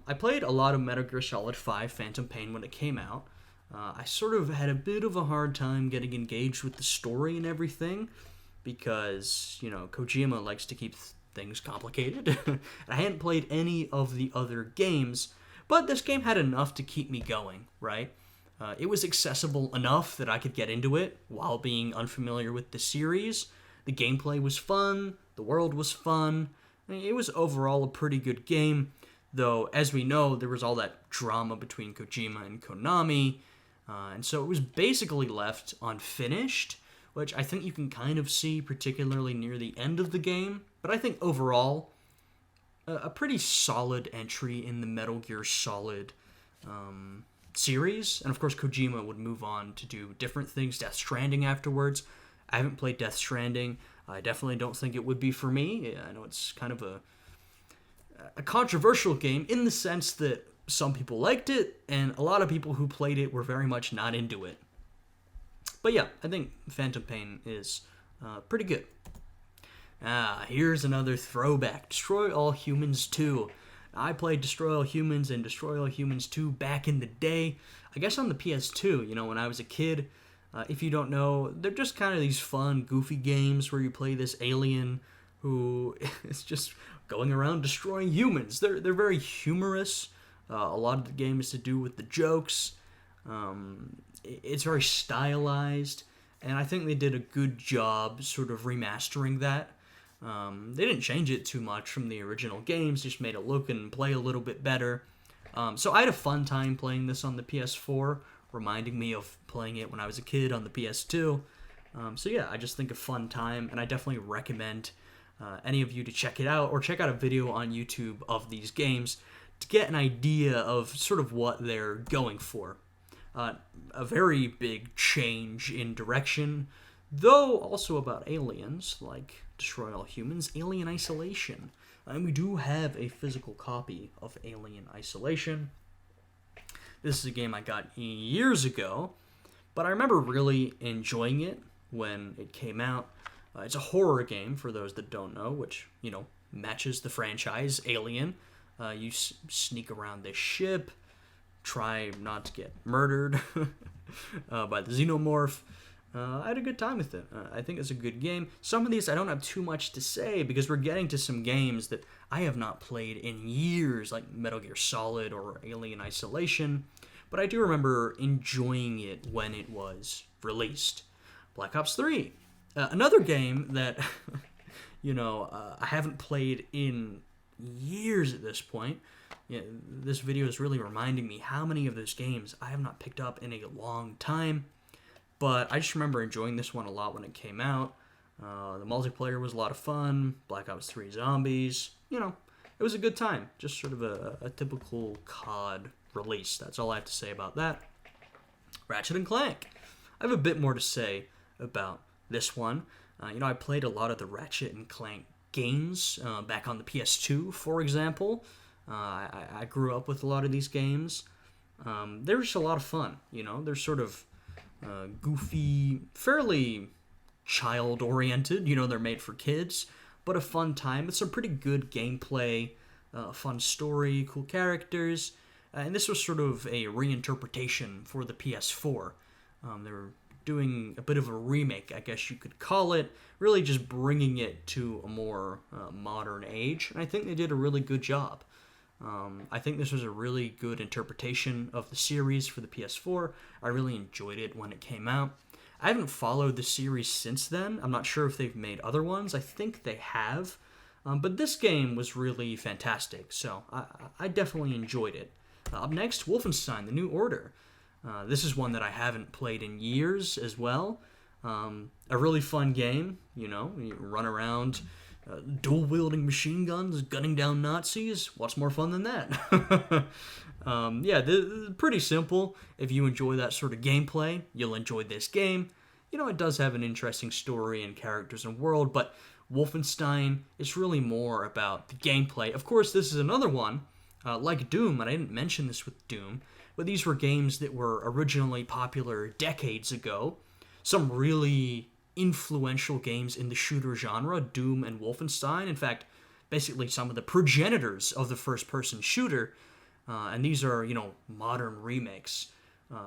I played a lot of Metal Gear Solid 5, Phantom Pain when it came out. I sort of had a bit of a hard time getting engaged with the story and everything because, Kojima likes to keep things complicated. I hadn't played any of the other games, but this game had enough to keep me going, right? It was accessible enough that I could get into it while being unfamiliar with the series. The gameplay was fun. The world was fun. It was overall a pretty good game, though, as we know, there was all that drama between Kojima and Konami, and so it was basically left unfinished, which I think you can kind of see particularly near the end of the game, but I think overall, a pretty solid entry in the Metal Gear Solid series. And of course, Kojima would move on to do different things, Death Stranding afterwards. I haven't played Death Stranding. I definitely don't think it would be for me. I know it's kind of a controversial game in the sense that some people liked it, and a lot of people who played it were very much not into it. But yeah, I think Phantom Pain is pretty good. Here's another throwback. Destroy All Humans 2. I played Destroy All Humans and Destroy All Humans 2 back in the day. I guess on the PS2, when I was a kid. If you don't know, they're just kind of these fun, goofy games where you play this alien who is just going around destroying humans. They're very humorous. A lot of the game is to do with the jokes. It's very stylized, and I think they did a good job sort of remastering that. They didn't change it too much from the original games, just made it look and play a little bit better. So I had a fun time playing this on the PS4, reminding me of playing it when I was a kid on the PS2. So yeah, I just think a fun time, and I definitely recommend any of you to check it out, or check out a video on YouTube of these games to get an idea of sort of what they're going for. A very big change in direction, though also about aliens, like Destroy All Humans, Alien Isolation. And we do have a physical copy of Alien Isolation. This is a game I got years ago, but I remember really enjoying it when it came out. It's a horror game, for those that don't know, which, matches the franchise, Alien. You sneak around this ship, try not to get murdered by the xenomorph. I had a good time with it. I think it's a good game. Some of these I don't have too much to say because we're getting to some games that I have not played in years, like Metal Gear Solid or Alien Isolation, but I do remember enjoying it when it was released. Black Ops 3, another game that, I haven't played in years at this point. This video is really reminding me how many of those games I have not picked up in a long time. But I just remember enjoying this one a lot when it came out. The multiplayer was a lot of fun. Black Ops 3 Zombies. It was a good time. Just sort of a typical COD release. That's all I have to say about that. Ratchet and Clank. I have a bit more to say about this one. I played a lot of the Ratchet and Clank games back on the PS2, for example. I grew up with a lot of these games. They're just a lot of fun. They're sort of goofy, fairly child-oriented. They're made for kids, but a fun time with some pretty good gameplay, fun story, cool characters. And this was sort of a reinterpretation for the PS4. They were doing a bit of a remake, I guess you could call it, really just bringing it to a more modern age. And I think they did a really good job. I think this was a really good interpretation of the series for the PS4. I really enjoyed it when it came out. I haven't followed the series since then. I'm not sure if they've made other ones. I think they have. But this game was really fantastic, so I definitely enjoyed it. Up next, Wolfenstein the New Order. This is one that I haven't played in years as well. A really fun game, you run around dual-wielding machine guns, gunning down Nazis. What's more fun than that? Pretty simple. If you enjoy that sort of gameplay, you'll enjoy this game. It does have an interesting story and characters and world, but Wolfenstein is really more about the gameplay. Of course, this is another one, like Doom, and I didn't mention this with Doom, but these were games that were originally popular decades ago. Some really influential games in the shooter genre, Doom and Wolfenstein. In fact, basically some of the progenitors of the first-person shooter. And these are, modern remakes.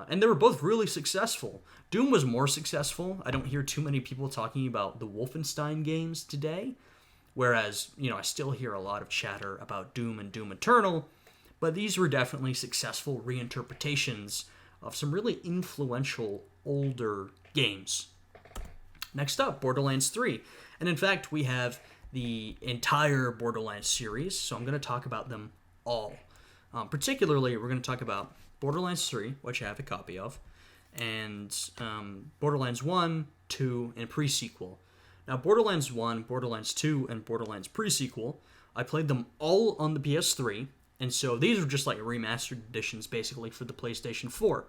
And they were both really successful. Doom was more successful. I don't hear too many people talking about the Wolfenstein games today. Whereas, I still hear a lot of chatter about Doom and Doom Eternal. But these were definitely successful reinterpretations of some really influential older games. Next up, Borderlands 3. And in fact, we have the entire Borderlands series, so I'm going to talk about them all. Particularly, we're going to talk about Borderlands 3, which I have a copy of, and Borderlands 1, 2, and pre-sequel. Now, Borderlands 1, Borderlands 2, and Borderlands pre-sequel, I played them all on the PS3, and so these are just like remastered editions, basically, for the PlayStation 4.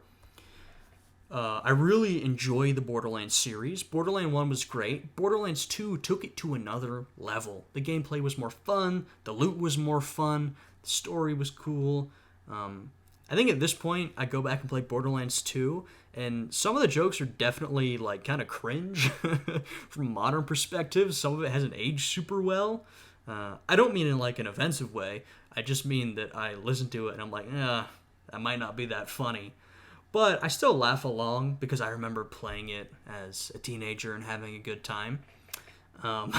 I really enjoy the Borderlands series. Borderlands 1 was great. Borderlands 2 took it to another level. The gameplay was more fun. The loot was more fun. The story was cool. I think at this point, I go back and play Borderlands 2, and some of the jokes are definitely, kind of cringe from modern perspectives. Some of it hasn't aged super well. I don't mean in, an offensive way. I just mean that I listen to it, and I'm like, that might not be that funny. But I still laugh along because I remember playing it as a teenager and having a good time. I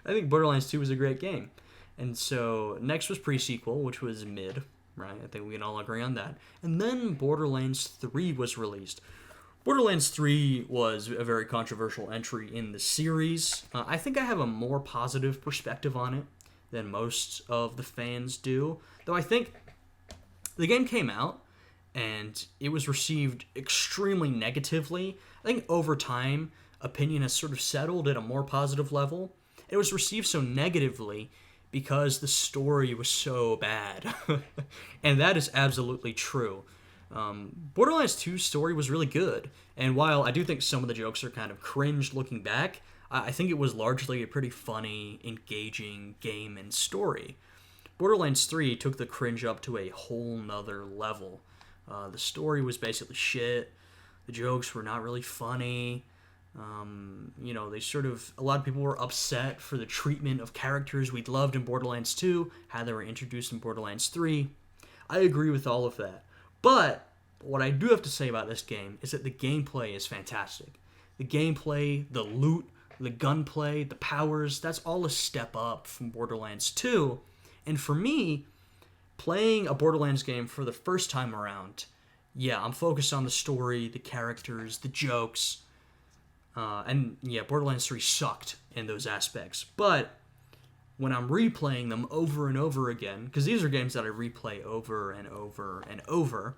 think Borderlands 2 was a great game. And so next was pre-sequel, which was mid, right? I think we can all agree on that. And then Borderlands 3 was released. Borderlands 3 was a very controversial entry in the series. I think I have a more positive perspective on it than most of the fans do. Though I think the game came out, and it was received extremely negatively. I think over time, opinion has sort of settled at a more positive level. It was received so negatively because the story was so bad. And that is absolutely true. Borderlands 2's story was really good. And while I do think some of the jokes are kind of cringe looking back, I think it was largely a pretty funny, engaging game and story. Borderlands 3 took the cringe up to a whole nother level. The story was basically shit. The jokes were not really funny. A lot of people were upset for the treatment of characters we'd loved in Borderlands 2, how they were introduced in Borderlands 3. I agree with all of that. But what I do have to say about this game is that the gameplay is fantastic. The gameplay, the loot, the gunplay, the powers, that's all a step up from Borderlands 2. And for me, playing a Borderlands game for the first time around, I'm focused on the story, the characters, the jokes. Borderlands 3 sucked in those aspects. But when I'm replaying them over and over again, because these are games that I replay over and over and over,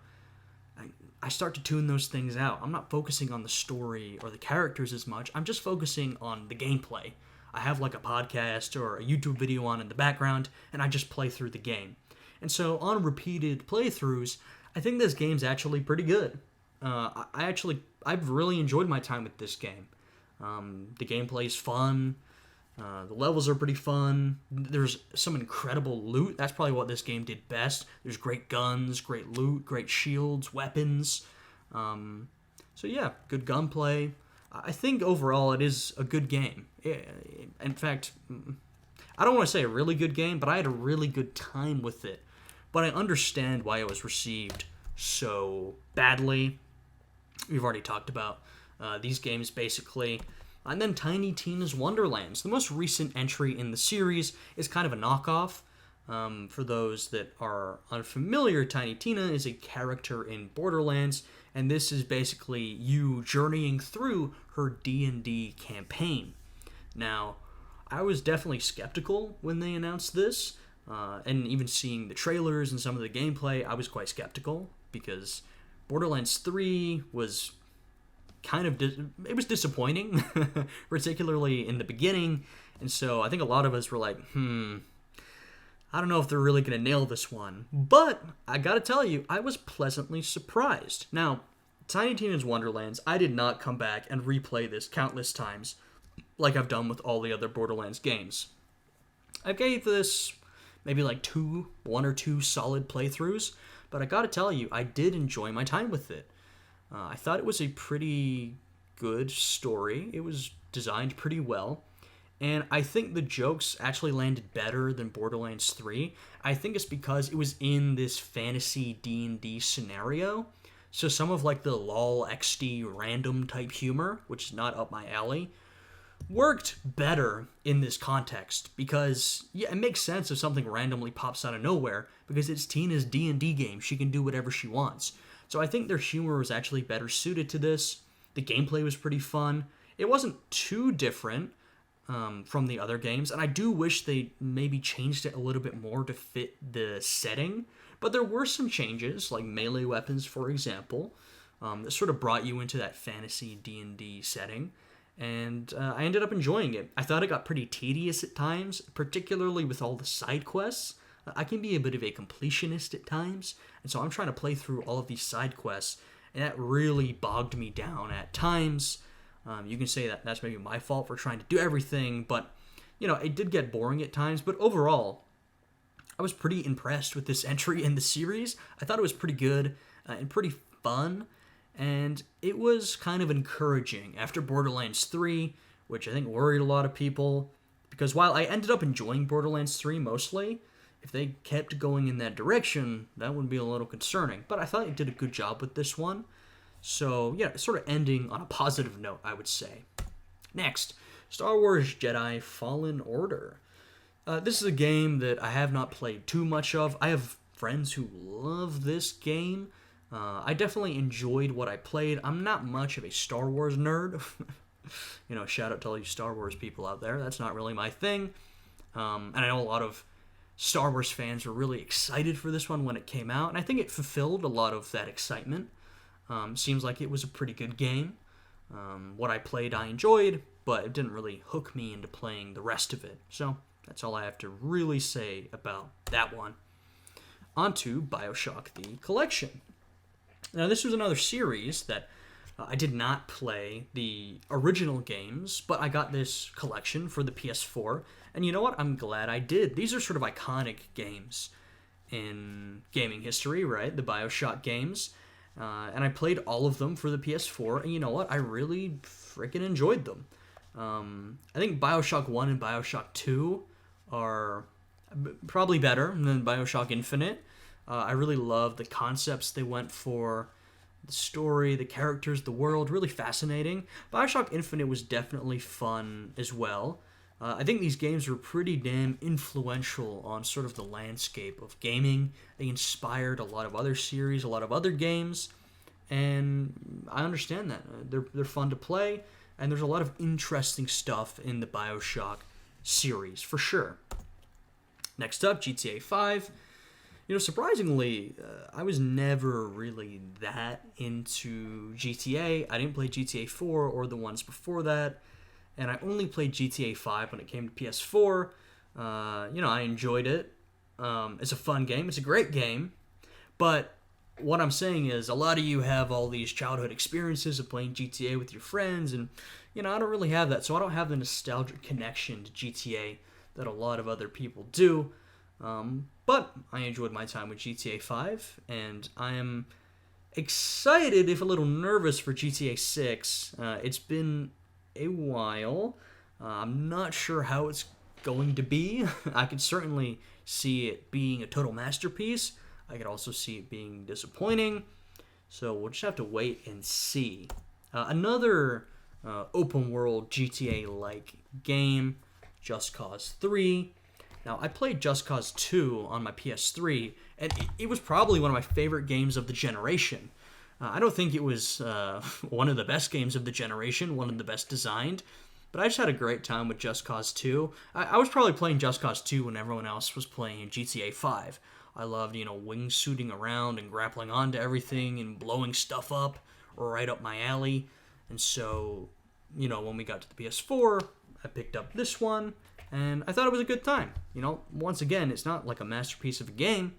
I start to tune those things out. I'm not focusing on the story or the characters as much. I'm just focusing on the gameplay. I have a podcast or a YouTube video on in the background, and I just play through the game. And so on repeated playthroughs, I think this game's actually pretty good. I've really enjoyed my time with this game. The gameplay's fun. The levels are pretty fun. There's some incredible loot. That's probably what this game did best. There's great guns, great loot, great shields, weapons. Good gunplay. I think overall it is a good game. In fact, I don't want to say a really good game, but I had a really good time with it. But I understand why it was received so badly. We've already talked about these games basically. And then Tiny Tina's Wonderlands. The most recent entry in the series is kind of a knockoff. For those that are unfamiliar, Tiny Tina is a character in Borderlands, and this is basically you journeying through her D&D campaign. Now, I was definitely skeptical when they announced this, and even seeing the trailers and some of the gameplay, I was quite skeptical, because Borderlands 3 was it was disappointing, particularly in the beginning, and so I think a lot of us were like, I don't know if they're really going to nail this one. But I gotta tell you, I was pleasantly surprised. Now, Tiny Tina's Wonderlands, I did not come back and replay this countless times like I've done with all the other Borderlands games. I gave this maybe like one or two solid playthroughs, but I gotta tell you, I did enjoy my time with it. I thought it was a pretty good story. It was designed pretty well. And I think the jokes actually landed better than Borderlands 3. I think it's because it was in this fantasy D&D scenario. So some of like the lol XD random type humor, which is not up my alley, worked better in this context. Because, yeah, it makes sense if something randomly pops out of nowhere, because it's Tina's D&D game. She can do whatever she wants. So I think their humor was actually better suited to this. The gameplay was pretty fun. It wasn't too different from the other games, and I do wish they maybe changed it a little bit more to fit the setting, but there were some changes, like melee weapons, for example, that sort of brought you into that fantasy D&D setting, and I ended up enjoying it. I thought it got pretty tedious at times, particularly with all the side quests. I can be a bit of a completionist at times, and so I'm trying to play through all of these side quests, and that really bogged me down at times. You can say that that's maybe my fault for trying to do everything, but, you know, it did get boring at times. But overall, I was pretty impressed with this entry in the series. I thought it was pretty good and pretty fun, and it was kind of encouraging after Borderlands 3, which I think worried a lot of people, because while I ended up enjoying Borderlands 3 mostly, if they kept going in that direction, that would be a little concerning. But I thought it did a good job with this one. So, yeah, sort of ending on a positive note, I would say. Next, Star Wars Jedi Fallen Order. This is a game that I have not played too much of. I have friends who love this game. I definitely enjoyed what I played. I'm not much of a Star Wars nerd. You know, shout out to all you Star Wars people out there. That's not really my thing. And I know a lot of Star Wars fans were really excited for this one when it came out, and I think it fulfilled a lot of that excitement. Seems like it was a pretty good game. What I played I enjoyed, but it didn't really hook me into playing the rest of it. So that's all I have to really say about that one. On to Bioshock the Collection. Now this was another series that I did not play the original games, but I got this collection for the PS4. And you know what? I'm glad I did. These are sort of iconic games in gaming history, right? The Bioshock games. And I played all of them for the PS4, and you know what? I really freaking enjoyed them. I think Bioshock 1 and Bioshock 2 are probably better than Bioshock Infinite. I really love the concepts they went for, the story, the characters, the world, really fascinating. Bioshock Infinite was definitely fun as well. I think these games were pretty damn influential on sort of the landscape of gaming. They inspired a lot of other series, a lot of other games, and I understand that. They're fun to play, and there's a lot of interesting stuff in the Bioshock series, for sure. Next up, GTA V. You know, surprisingly, I was never really that into GTA. I didn't play GTA 4 or the ones before that. And I only played GTA 5 when it came to PS4. You know, I enjoyed it. It's a fun game. It's a great game. But what I'm saying is, a lot of you have all these childhood experiences of playing GTA with your friends. And, you know, I don't really have that. So I don't have the nostalgic connection to GTA that a lot of other people do. But I enjoyed my time with GTA 5. And I am Excited, if a little nervous, for GTA 6. It's been a while. I'm not sure how it's going to be. I could certainly see it being a total masterpiece. I could also see it being disappointing. So we'll just have to wait and see. Another open world GTA-like game, Just Cause 3. Now, I played Just Cause 2 on my PS3, and it was probably one of my favorite games of the generation. I don't think it was one of the best games of the generation, one of the best designed, but I just had a great time with Just Cause 2. I was probably playing Just Cause 2 when everyone else was playing GTA 5. I loved, wingsuiting around and grappling onto everything and blowing stuff up right up my alley. And so, when we got to the PS4, I picked up this one, and I thought it was a good time. Once again, it's not like a masterpiece of a game,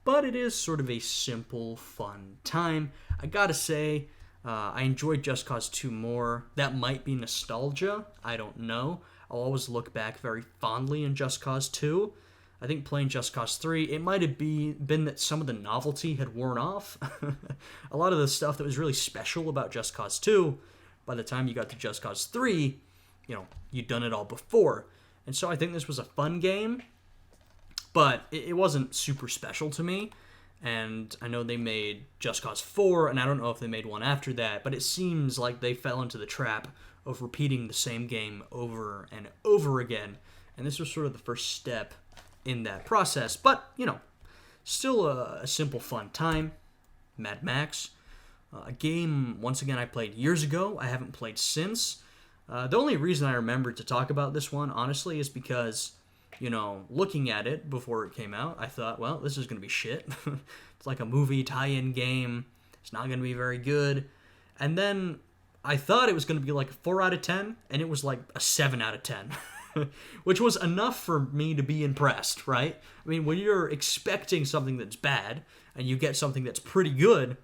but it is sort of a simple, fun time. I gotta say, I enjoyed Just Cause 2 more. That might be nostalgia. I don't know. I'll always look back very fondly in Just Cause 2. I think playing Just Cause 3, it might have been that some of the novelty had worn off. A lot of the stuff that was really special about Just Cause 2, by the time you got to Just Cause 3, you'd done it all before. And so I think this was a fun game, but it wasn't super special to me. And I know they made Just Cause 4, and I don't know if they made one after that, but it seems like they fell into the trap of repeating the same game over and over again. And this was sort of the first step in that process. But, still a simple, fun time. Mad Max. A game, once again, I played years ago. I haven't played since. The only reason I remembered to talk about this one, honestly, is because, looking at it before it came out, I thought, well, this is going to be shit. It's like a movie tie-in game. It's not going to be very good. And then I thought it was going to be like a 4 out of 10, and it was like a 7 out of 10. Which was enough for me to be impressed, right? I mean, when you're expecting something that's bad, and you get something that's pretty good,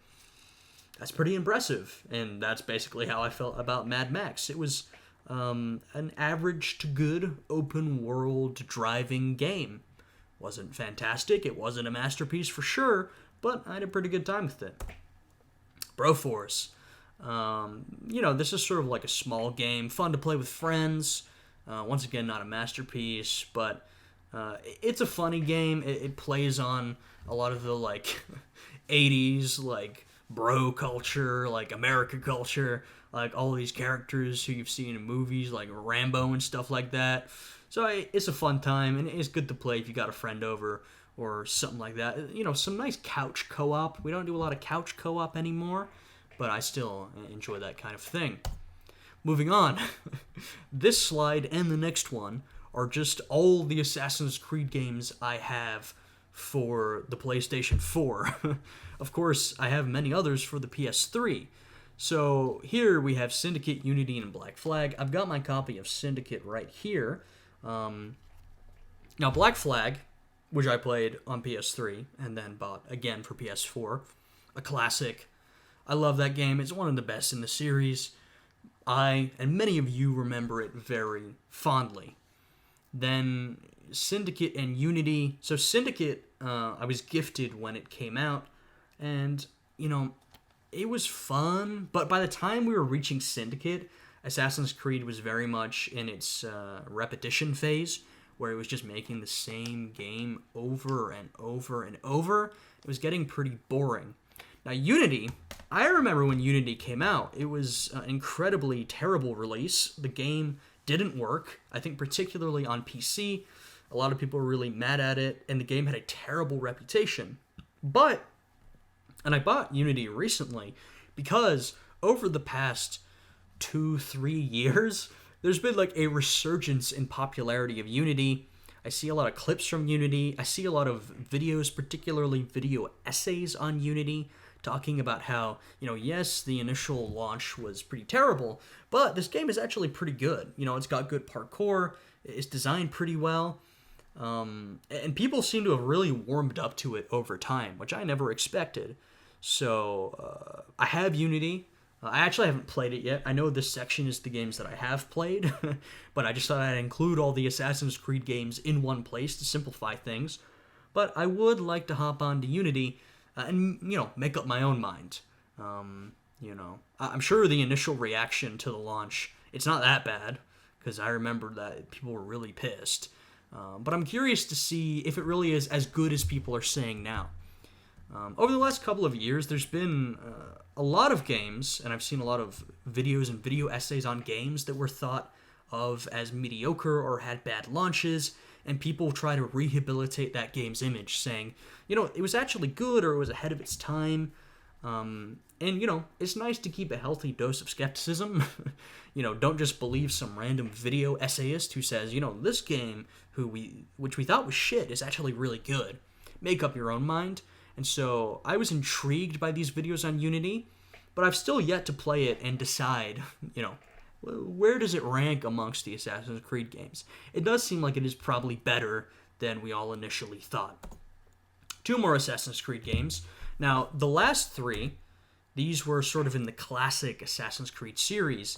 that's pretty impressive. And that's basically how I felt about Mad Max. It was an average to good open world driving game. Wasn't fantastic, it wasn't a masterpiece for sure, but I had a pretty good time with it. Broforce. This is sort of like a small game, fun to play with friends. Once again, not a masterpiece, but it's a funny game. It plays on a lot of the 80s bro culture, America culture, all these characters who you've seen in movies like Rambo and stuff like that. So it's a fun time, and it's good to play if you got a friend over or something like that. Some nice couch co-op. We don't do a lot of couch co-op anymore, but I still enjoy that kind of thing. Moving on, this slide and the next one are just all the Assassin's Creed games I have for the PlayStation 4. Of course, I have many others for the PS3. So here we have Syndicate, Unity, and Black Flag. I've got my copy of Syndicate right here. Now, Black Flag, which I played on PS3 and then bought again for PS4, a classic. I love that game. It's one of the best in the series. I, and many of you, remember it very fondly. Then Syndicate and Unity. So Syndicate, I was gifted when it came out, and, it was fun, but by the time we were reaching Syndicate, Assassin's Creed was very much in its repetition phase, where it was just making the same game over and over and over. It was getting pretty boring. Now, Unity, I remember when Unity came out, it was an incredibly terrible release. The game didn't work, I think particularly on PC. A lot of people were really mad at it, and the game had a terrible reputation. And I bought Unity recently because over the past 2-3 years, there's been a resurgence in popularity of Unity. I see a lot of clips from Unity. I see a lot of videos, particularly video essays on Unity, talking about how, yes, the initial launch was pretty terrible, but this game is actually pretty good. It's got good parkour, it's designed pretty well, and people seem to have really warmed up to it over time, which I never expected. So, I have Unity. I actually haven't played it yet. I know this section is the games that I have played, but I just thought I'd include all the Assassin's Creed games in one place to simplify things. But I would like to hop on to Unity, and, make up my own mind. I'm sure the initial reaction to the launch, it's not that bad, because I remember that people were really pissed. But I'm curious to see if it really is as good as people are saying now. Over the last couple of years, there's been a lot of games, and I've seen a lot of videos and video essays on games that were thought of as mediocre or had bad launches, and people try to rehabilitate that game's image, saying, it was actually good, or it was ahead of its time. And, it's nice to keep a healthy dose of skepticism. Don't just believe some random video essayist who says, this game, which we thought was shit, is actually really good. Make up your own mind. And so I was intrigued by these videos on Unity, but I've still yet to play it and decide, where does it rank amongst the Assassin's Creed games? It does seem like it is probably better than we all initially thought. 2 more Assassin's Creed games. Now, the last 3, these were sort of in the classic Assassin's Creed series.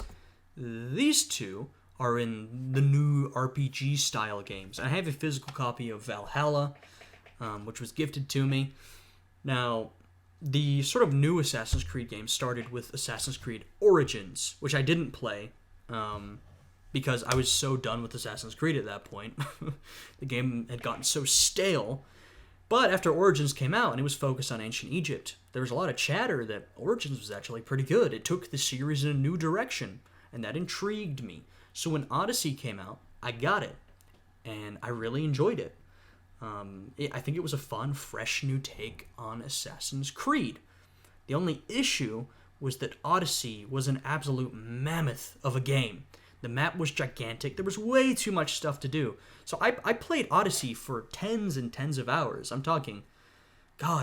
These 2 are in the new RPG-style games. I have a physical copy of Valhalla, which was gifted to me. Now, the sort of new Assassin's Creed game started with Assassin's Creed Origins, which I didn't play because I was so done with Assassin's Creed at that point. The game had gotten so stale. But after Origins came out and it was focused on ancient Egypt, there was a lot of chatter that Origins was actually pretty good. It took the series in a new direction, and that intrigued me. So when Odyssey came out, I got it, and I really enjoyed it. I think it was a fun, fresh new take on Assassin's Creed. The only issue was that Odyssey was an absolute mammoth of a game. The map was gigantic. There was way too much stuff to do. So I played Odyssey for tens and tens of hours. I'm talking,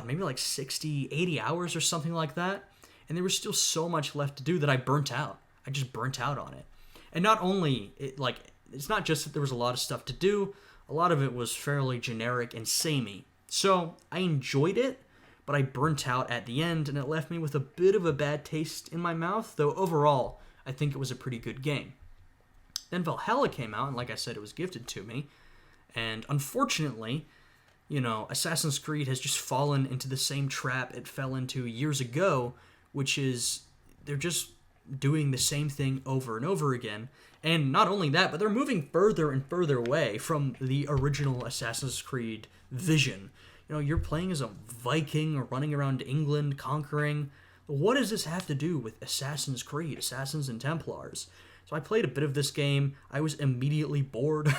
maybe like 60, 80 hours or something like that. And there was still so much left to do that I burnt out. I just burnt out on it. And not only, it's not just that there was a lot of stuff to do. A lot of it was fairly generic and samey. So I enjoyed it, but I burnt out at the end, and it left me with a bit of a bad taste in my mouth, though overall, I think it was a pretty good game. Then Valhalla came out, and like I said, it was gifted to me. And unfortunately, Assassin's Creed has just fallen into the same trap it fell into years ago, which is they're just doing the same thing over and over again. And not only that, but they're moving further and further away from the original Assassin's Creed vision. You're playing as a Viking or running around England, conquering. What does this have to do with Assassin's Creed, Assassins and Templars? So I played a bit of this game. I was immediately bored.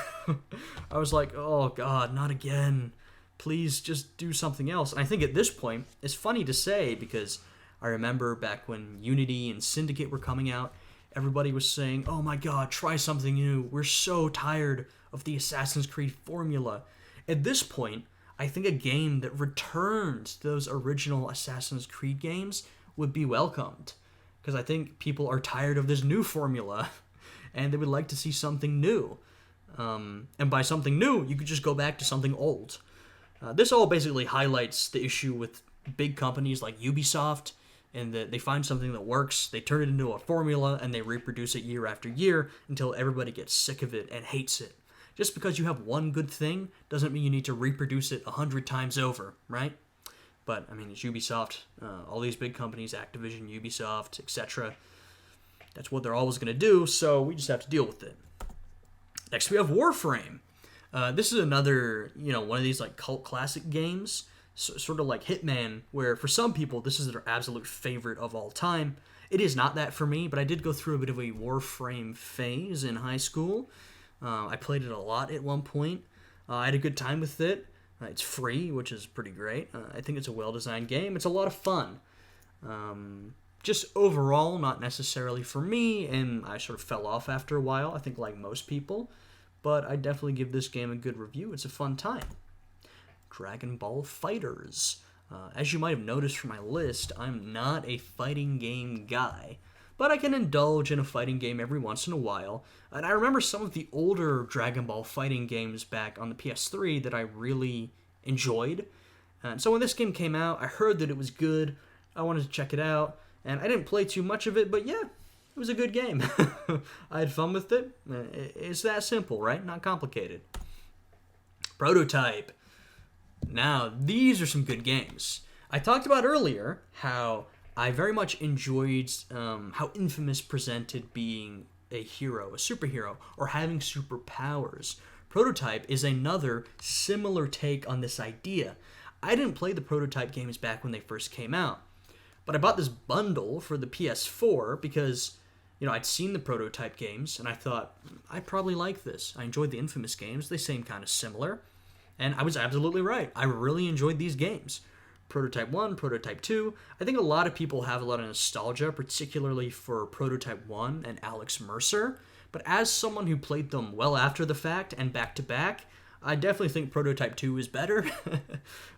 I was like, oh god, not again. Please just do something else. And I think at this point, it's funny to say because I remember back when Unity and Syndicate were coming out, everybody was saying, oh my god, try something new. We're so tired of the Assassin's Creed formula. At this point, I think a game that returns those original Assassin's Creed games would be welcomed. Because I think people are tired of this new formula, and they would like to see something new. And by something new, you could just go back to something old. This all basically highlights the issue with big companies like Ubisoft, and that they find something that works, they turn it into a formula, and they reproduce it year after year until everybody gets sick of it and hates it. Just because you have one good thing doesn't mean you need to reproduce it 100 times over, right? But, it's Ubisoft, all these big companies, Activision, Ubisoft, etc. That's what they're always going to do, so we just have to deal with it. Next, we have Warframe. This is another, one of these cult classic games, sort of like Hitman, where for some people, this is their absolute favorite of all time. It is not that for me, but I did go through a bit of a Warframe phase in high school. I played it a lot at one point. I had a good time with it. It's free, which is pretty great. I think it's a well-designed game. It's a lot of fun. Just overall, not necessarily for me, and I sort of fell off after a while, I think like most people. But I definitely give this game a good review. It's a fun time. Dragon Ball FighterZ. As you might have noticed from my list, I'm not a fighting game guy. But I can indulge in a fighting game every once in a while. And I remember some of the older Dragon Ball fighting games back on the PS3 that I really enjoyed. And so when this game came out, I heard that it was good. I wanted to check it out. And I didn't play too much of it, but yeah, it was a good game. I had fun with it. It's that simple, right? Not complicated. Prototype. Now, these are some good games. I talked about earlier how I very much enjoyed how Infamous presented being a hero, a superhero, or having superpowers. Prototype is another similar take on this idea. I didn't play the Prototype games back when they first came out, but I bought this bundle for the PS4 because, I'd seen the Prototype games, and I thought, I probably like this. I enjoyed the Infamous games. They seem kind of similar. And I was absolutely right. I really enjoyed these games. Prototype 1, Prototype 2. I think a lot of people have a lot of nostalgia, particularly for Prototype 1 and Alex Mercer. But as someone who played them well after the fact and back-to-back, I definitely think Prototype 2 is better.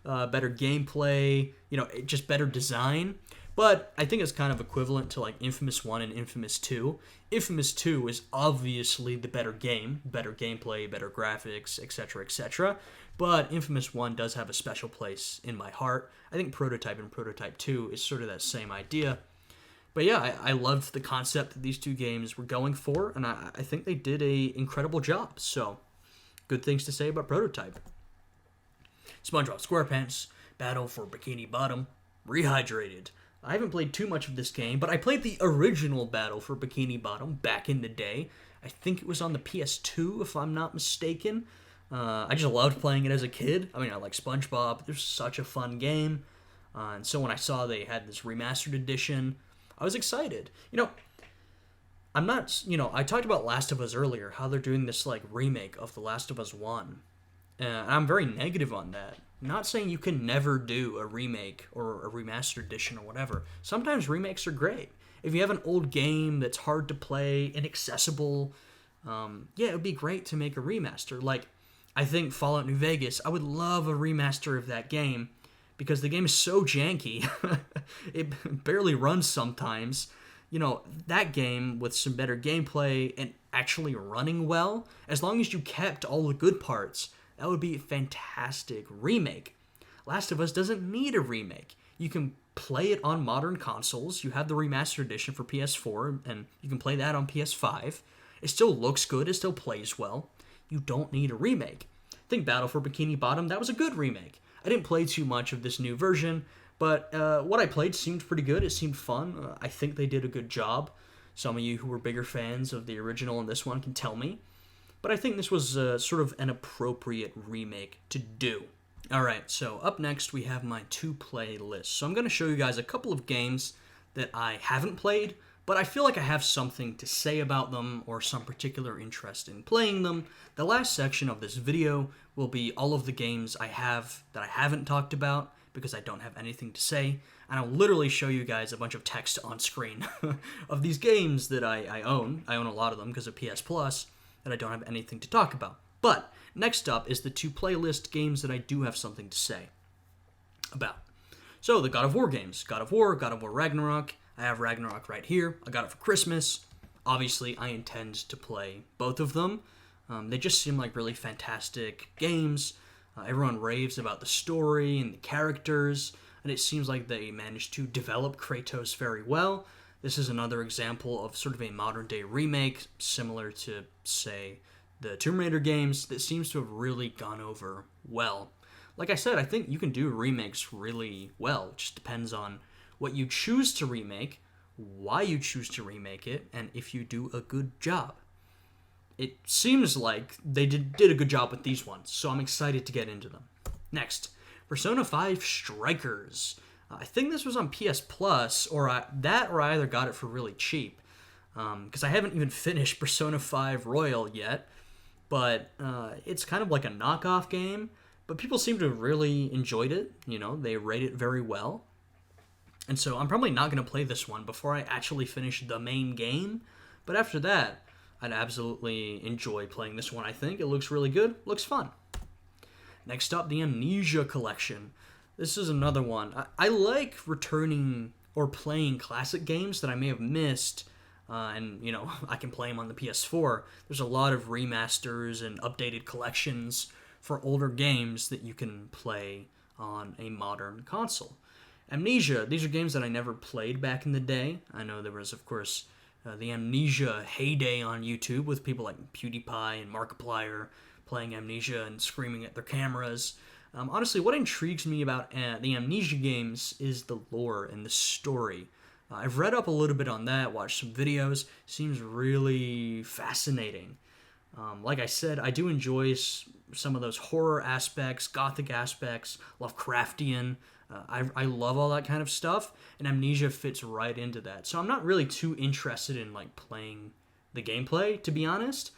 Better gameplay, just better design. But I think it's kind of equivalent to like Infamous 1 and Infamous 2. Infamous 2 is obviously the better game, better gameplay, better graphics, etc., etc. But Infamous 1 does have a special place in my heart. I think Prototype and Prototype 2 is sort of that same idea. But yeah, I loved the concept that these two games were going for, and I think they did an incredible job. So, good things to say about Prototype. SpongeBob SquarePants, Battle for Bikini Bottom, Rehydrated. I haven't played too much of this game, but I played the original Battle for Bikini Bottom back in the day. I think it was on the PS2, if I'm not mistaken. I just loved playing it as a kid. I mean, I like SpongeBob. It was such a fun game. And so when I saw they had this remastered edition, I was excited. I'm not, I talked about Last of Us earlier, how they're doing this, like, remake of The Last of Us 1. And I'm very negative on that. I'm not saying you can never do a remake or a remastered edition or whatever. Sometimes remakes are great. If you have an old game that's hard to play, inaccessible, it would be great to make a remaster. Like, I think Fallout New Vegas, I would love a remaster of that game because the game is so janky. It barely runs sometimes. That game with some better gameplay and actually running well, as long as you kept all the good parts, that would be a fantastic remake. Last of Us doesn't need a remake. You can play it on modern consoles. You have the remastered edition for PS4, and you can play that on PS5. It still looks good. It still plays well. You don't need a remake. I think Battle for Bikini Bottom, that was a good remake. I didn't play too much of this new version, but what I played seemed pretty good. It seemed fun. I think they did a good job. Some of you who were bigger fans of the original and this one can tell me. But I think this was sort of an appropriate remake to do. Alright, so up next we have my to-play list. So I'm going to show you guys a couple of games that I haven't played, but I feel like I have something to say about them or some particular interest in playing them. The last section of this video will be all of the games I have that I haven't talked about because I don't have anything to say, and I'll literally show you guys a bunch of text on screen of these games that I own. I own a lot of them because of PS Plus, that I don't have anything to talk about. But next up is the two playlist games that I do have something to say about. So the God of War games. God of War Ragnarok. I have Ragnarok right here. I got it for Christmas. Obviously, I intend to play both of them. They just seem like really fantastic games. Everyone raves about the story and the characters, and it seems like they managed to develop Kratos very well. This is another example of sort of a modern-day remake, similar to, say, the Tomb Raider games, that seems to have really gone over well. Like I said, I think you can do remakes really well. It just depends on what you choose to remake, why you choose to remake it, and if you do a good job. It seems like they did a good job with these ones, so I'm excited to get into them. Next, Persona 5 Strikers. I think this was on PS Plus, or I either got it for really cheap, because I haven't even finished Persona 5 Royal yet, but it's kind of like a knockoff game, but people seem to have really enjoyed it. They rate it very well, and so I'm probably not going to play this one before I actually finish the main game, but after that, I'd absolutely enjoy playing this one. I think it looks really good, looks fun. Next up, the Amnesia Collection. This is another one. I like returning or playing classic games that I may have missed, and, I can play them on the PS4. There's a lot of remasters and updated collections for older games that you can play on a modern console. Amnesia, these are games that I never played back in the day. I know there was, of course, the Amnesia heyday on YouTube with people like PewDiePie and Markiplier playing Amnesia and screaming at their cameras. Honestly, what intrigues me about the Amnesia games is the lore and the story. I've read up a little bit on that, watched some videos. Seems really fascinating. Like I said, I do enjoy some of those horror aspects, gothic aspects, Lovecraftian. I love all that kind of stuff, and Amnesia fits right into that. So I'm not really too interested in like playing the gameplay, to be honest,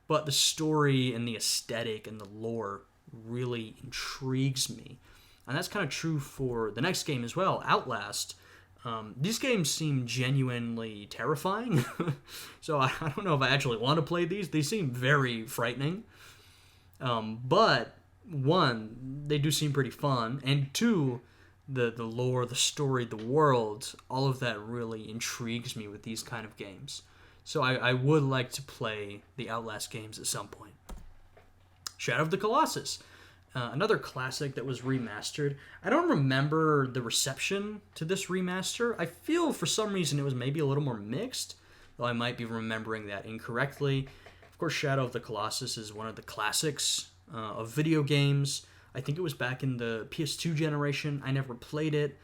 but the story and the aesthetic and the lore really intrigues me. And that's kind of true for the next game as well, Outlast. These games seem genuinely terrifying, so I don't know if I actually want to play these. They seem very frightening, but one, they do seem pretty fun, and two, the lore, the story, the world, all of that really intrigues me with these kind of games. So I would like to play the Outlast games at some point. Shadow of the Colossus. Another classic that was remastered. I don't remember the reception to this remaster. I feel for some reason it was maybe a little more mixed, though I might be remembering that incorrectly. Of course, Shadow of the Colossus is one of the classics of video games. I think it was back in the PS2 generation. I never played it,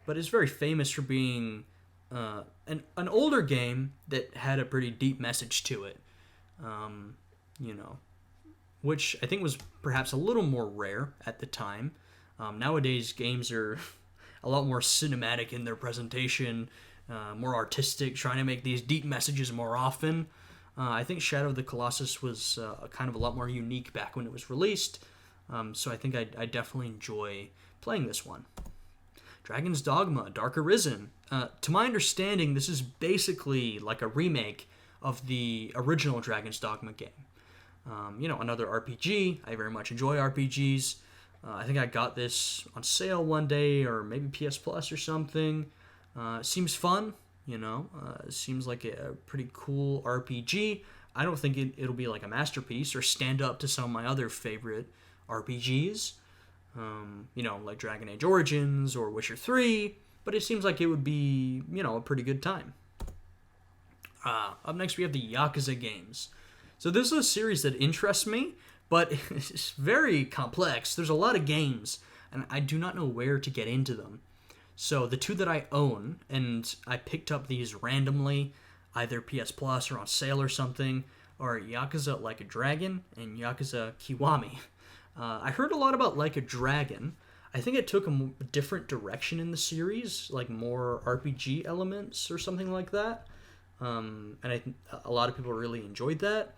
but it's very famous for being an older game that had a pretty deep message to it. Which I think was perhaps a little more rare at the time. Nowadays, games are a lot more cinematic in their presentation, more artistic, trying to make these deep messages more often. I think Shadow of the Colossus was kind of a lot more unique back when it was released, so I think I definitely enjoy playing this one. Dragon's Dogma, Dark Arisen. To my understanding, this is basically like a remake of the original Dragon's Dogma game. Another RPG. I very much enjoy RPGs. I think I got this on sale one day, or maybe PS Plus or something. Seems fun, seems like a pretty cool RPG. I don't think it'll be like a masterpiece or stand up to some of my other favorite RPGs, like Dragon Age Origins or Witcher 3, but it seems like it would be, a pretty good time. Up next we have the Yakuza games. So this is a series that interests me, but it's very complex. There's a lot of games, and I do not know where to get into them. So the two that I own, and I picked up these randomly, either PS Plus or on sale or something, are Yakuza Like a Dragon and Yakuza Kiwami. I heard a lot about Like a Dragon. I think it took a different direction in the series, like more RPG elements or something like that. And a lot of people really enjoyed that.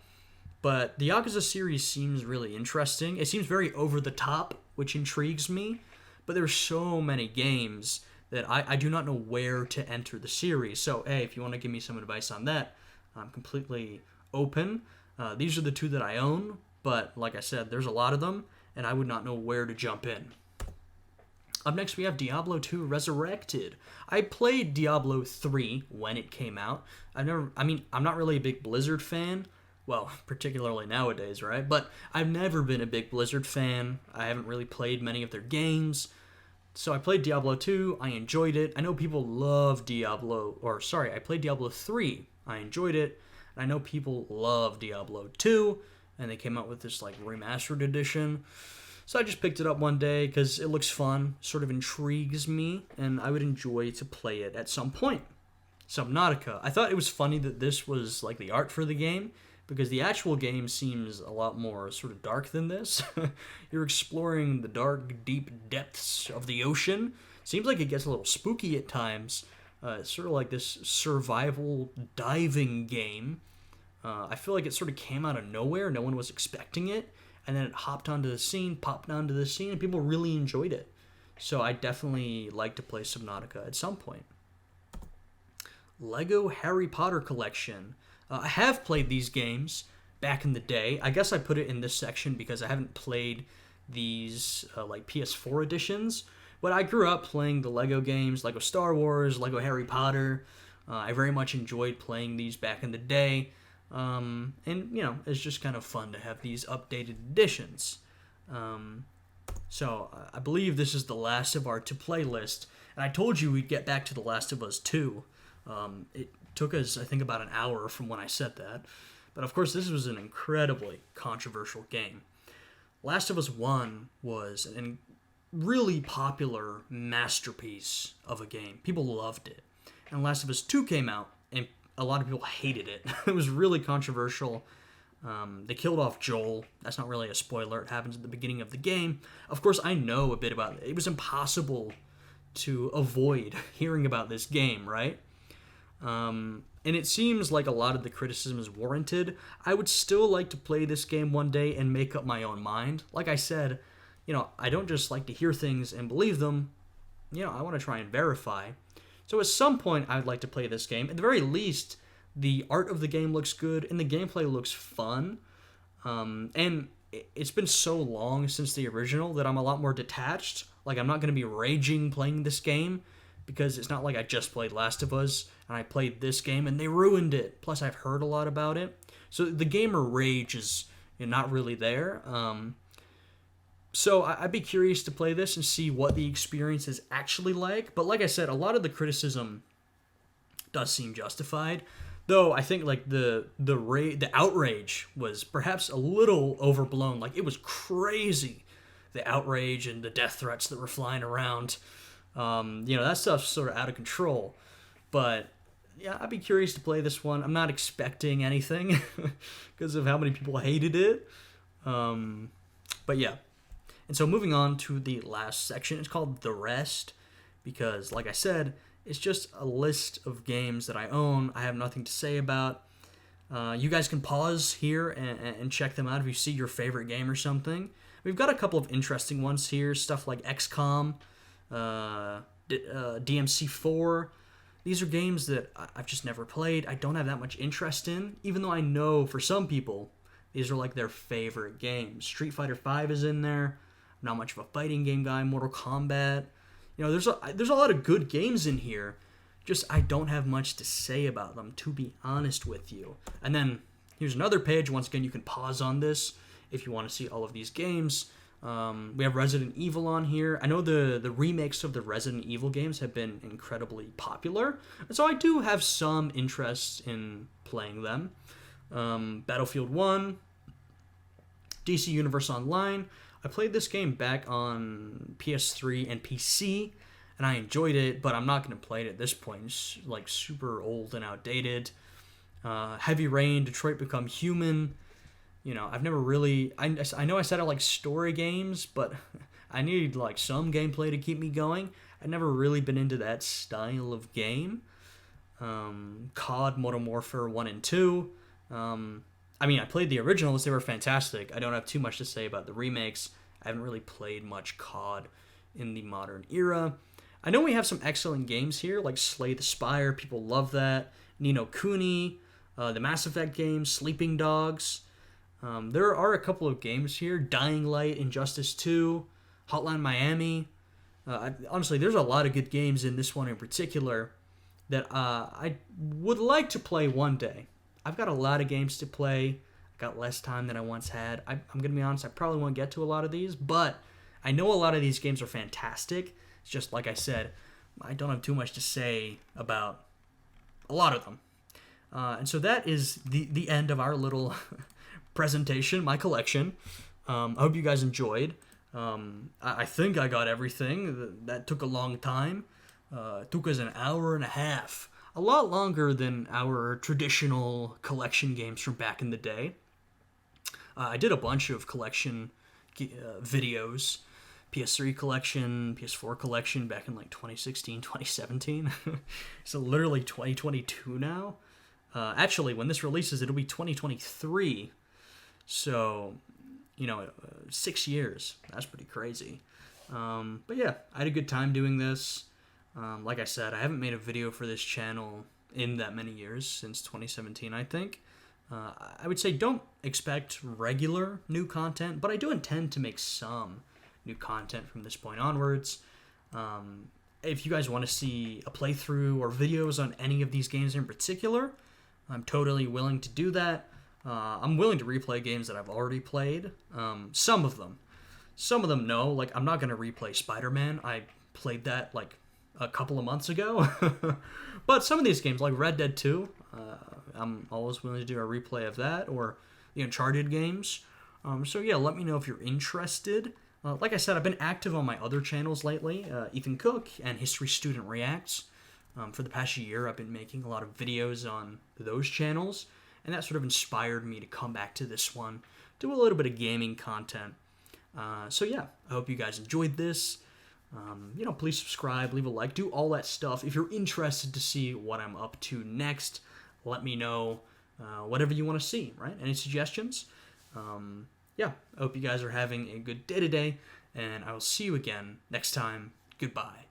But the Yakuza series seems really interesting. It seems very over the top, which intrigues me. But there are so many games that I do not know where to enter the series. So, hey, if you want to give me some advice on that, I'm completely open. These are the two that I own. But like I said, there's a lot of them, and I would not know where to jump in. Up next, we have Diablo II Resurrected. I played Diablo 3 when it came out. I'm not really a big Blizzard fan. Well, particularly nowadays, right? But I've never been a big Blizzard fan. I haven't really played many of their games. So I played Diablo 2. I enjoyed it. I know people love I played Diablo 3. I enjoyed it. And I know people love Diablo 2. And they came out with this like remastered edition. So I just picked it up one day because it looks fun, sort of intrigues me, and I would enjoy to play it at some point. Subnautica. I thought it was funny that this was like the art for the game, because the actual game seems a lot more sort of dark than this. You're exploring the dark, deep depths of the ocean. Seems like it gets a little spooky at times. It's sort of like this survival diving game. I feel like it sort of came out of nowhere. No one was expecting it. And then it popped onto the scene, and people really enjoyed it. So I definitely like to play Subnautica at some point. Lego Harry Potter Collection. I have played these games back in the day. I guess I put it in this section because I haven't played these like PS4 editions. But I grew up playing the Lego games, Lego Star Wars, Lego Harry Potter. I very much enjoyed playing these back in the day. And, it's just kind of fun to have these updated editions. So I believe this is the last of our to-play list. And I told you we'd get back to The Last of Us 2. It took us, I think, about an hour from when I said that. But, of course, this was an incredibly controversial game. Last of Us 1 was an really popular masterpiece of a game. People loved it. And Last of Us 2 came out, and a lot of people hated it. It was really controversial. They killed off Joel. That's not really a spoiler. It happens at the beginning of the game. Of course, I know a bit about it. It was impossible to avoid hearing about this game, right? And it seems like a lot of the criticism is warranted. I would still like to play this game one day and make up my own mind. Like I said, I don't just like to hear things and believe them. I want to try and verify. So at some point, I would like to play this game. At the very least, the art of the game looks good and the gameplay looks fun. And it's been so long since the original that I'm a lot more detached. Like, I'm not going to be raging playing this game because it's not like I just played Last of Us and I played this game and they ruined it. Plus, I've heard a lot about it. So the gamer rage is not really there. So I'd be curious to play this and see what the experience is actually like. But like I said, a lot of the criticism does seem justified. Though I think like the outrage was perhaps a little overblown. Like, it was crazy, the outrage and the death threats that were flying around. That stuff's sort of out of control. But yeah, I'd be curious to play this one. I'm not expecting anything because of how many people hated it. But yeah. And so moving on to the last section, it's called The Rest, because like I said, it's just a list of games that I own. I have nothing to say about. You guys can pause here and check them out if you see your favorite game or something. We've got a couple of interesting ones here, stuff like XCOM, DMC4. These are games that I've just never played. I don't have that much interest in, even though I know for some people, these are like their favorite games. Street Fighter V is in there. I'm not much of a fighting game guy. Mortal Kombat. There's a lot of good games in here. Just I don't have much to say about them, to be honest with you. And then here's another page. Once again, you can pause on this if you want to see all of these games. We have Resident Evil on here. I know the remakes of the Resident Evil games have been incredibly popular, and so I do have some interest in playing them. Battlefield 1, DC Universe Online. I played this game back on PS3 and PC, and I enjoyed it, but I'm not going to play it at this point. It's like super old and outdated. Heavy Rain, Detroit Become Human. I've never really... I know I said I like story games, but I need like some gameplay to keep me going. I've never really been into that style of game. COD, Modern Warfare 1 and 2. I played the originals. They were fantastic. I don't have too much to say about the remakes. I haven't really played much COD in the modern era. I know we have some excellent games here, like Slay the Spire. People love that. Ni no Kuni, the Mass Effect games, Sleeping Dogs. There are a couple of games here. Dying Light, Injustice 2, Hotline Miami. Honestly, there's a lot of good games in this one in particular that I would like to play one day. I've got a lot of games to play. I got less time than I once had. I'm going to be honest, I probably won't get to a lot of these, but I know a lot of these games are fantastic. It's just, like I said, I don't have too much to say about a lot of them. And so that is the end of our little presentation, my collection. I hope you guys enjoyed. I think I got everything. That took a long time. It took us an hour and a half. A lot longer than our traditional collection games from back in the day. I did a bunch of collection videos. PS3 collection, PS4 collection back in like 2016, 2017. So literally 2022 now. Actually, when this releases, it'll be 2023. So, 6 years. That's pretty crazy. But yeah, I had a good time doing this. Like I said, I haven't made a video for this channel in that many years, since 2017, I think. I would say don't expect regular new content, but I do intend to make some new content from this point onwards. If you guys want to see a playthrough or videos on any of these games in particular, I'm totally willing to do that. I'm willing to replay games that I've already played. Some of them. Some of them, no. Like, I'm not going to replay Spider-Man. I played that, like, a couple of months ago. But some of these games, like Red Dead 2, I'm always willing to do a replay of that, or the Uncharted games. So yeah, let me know if you're interested. Like I said, I've been active on my other channels lately, Ethan Cook and History Student Reacts. For the past year, I've been making a lot of videos on those channels, and that sort of inspired me to come back to this one, do a little bit of gaming content. So yeah, I hope you guys enjoyed this. Please subscribe, leave a like, do all that stuff. If you're interested to see what I'm up to next, let me know whatever you want to see, right? Any suggestions? I hope you guys are having a good day today, and I will see you again next time. Goodbye.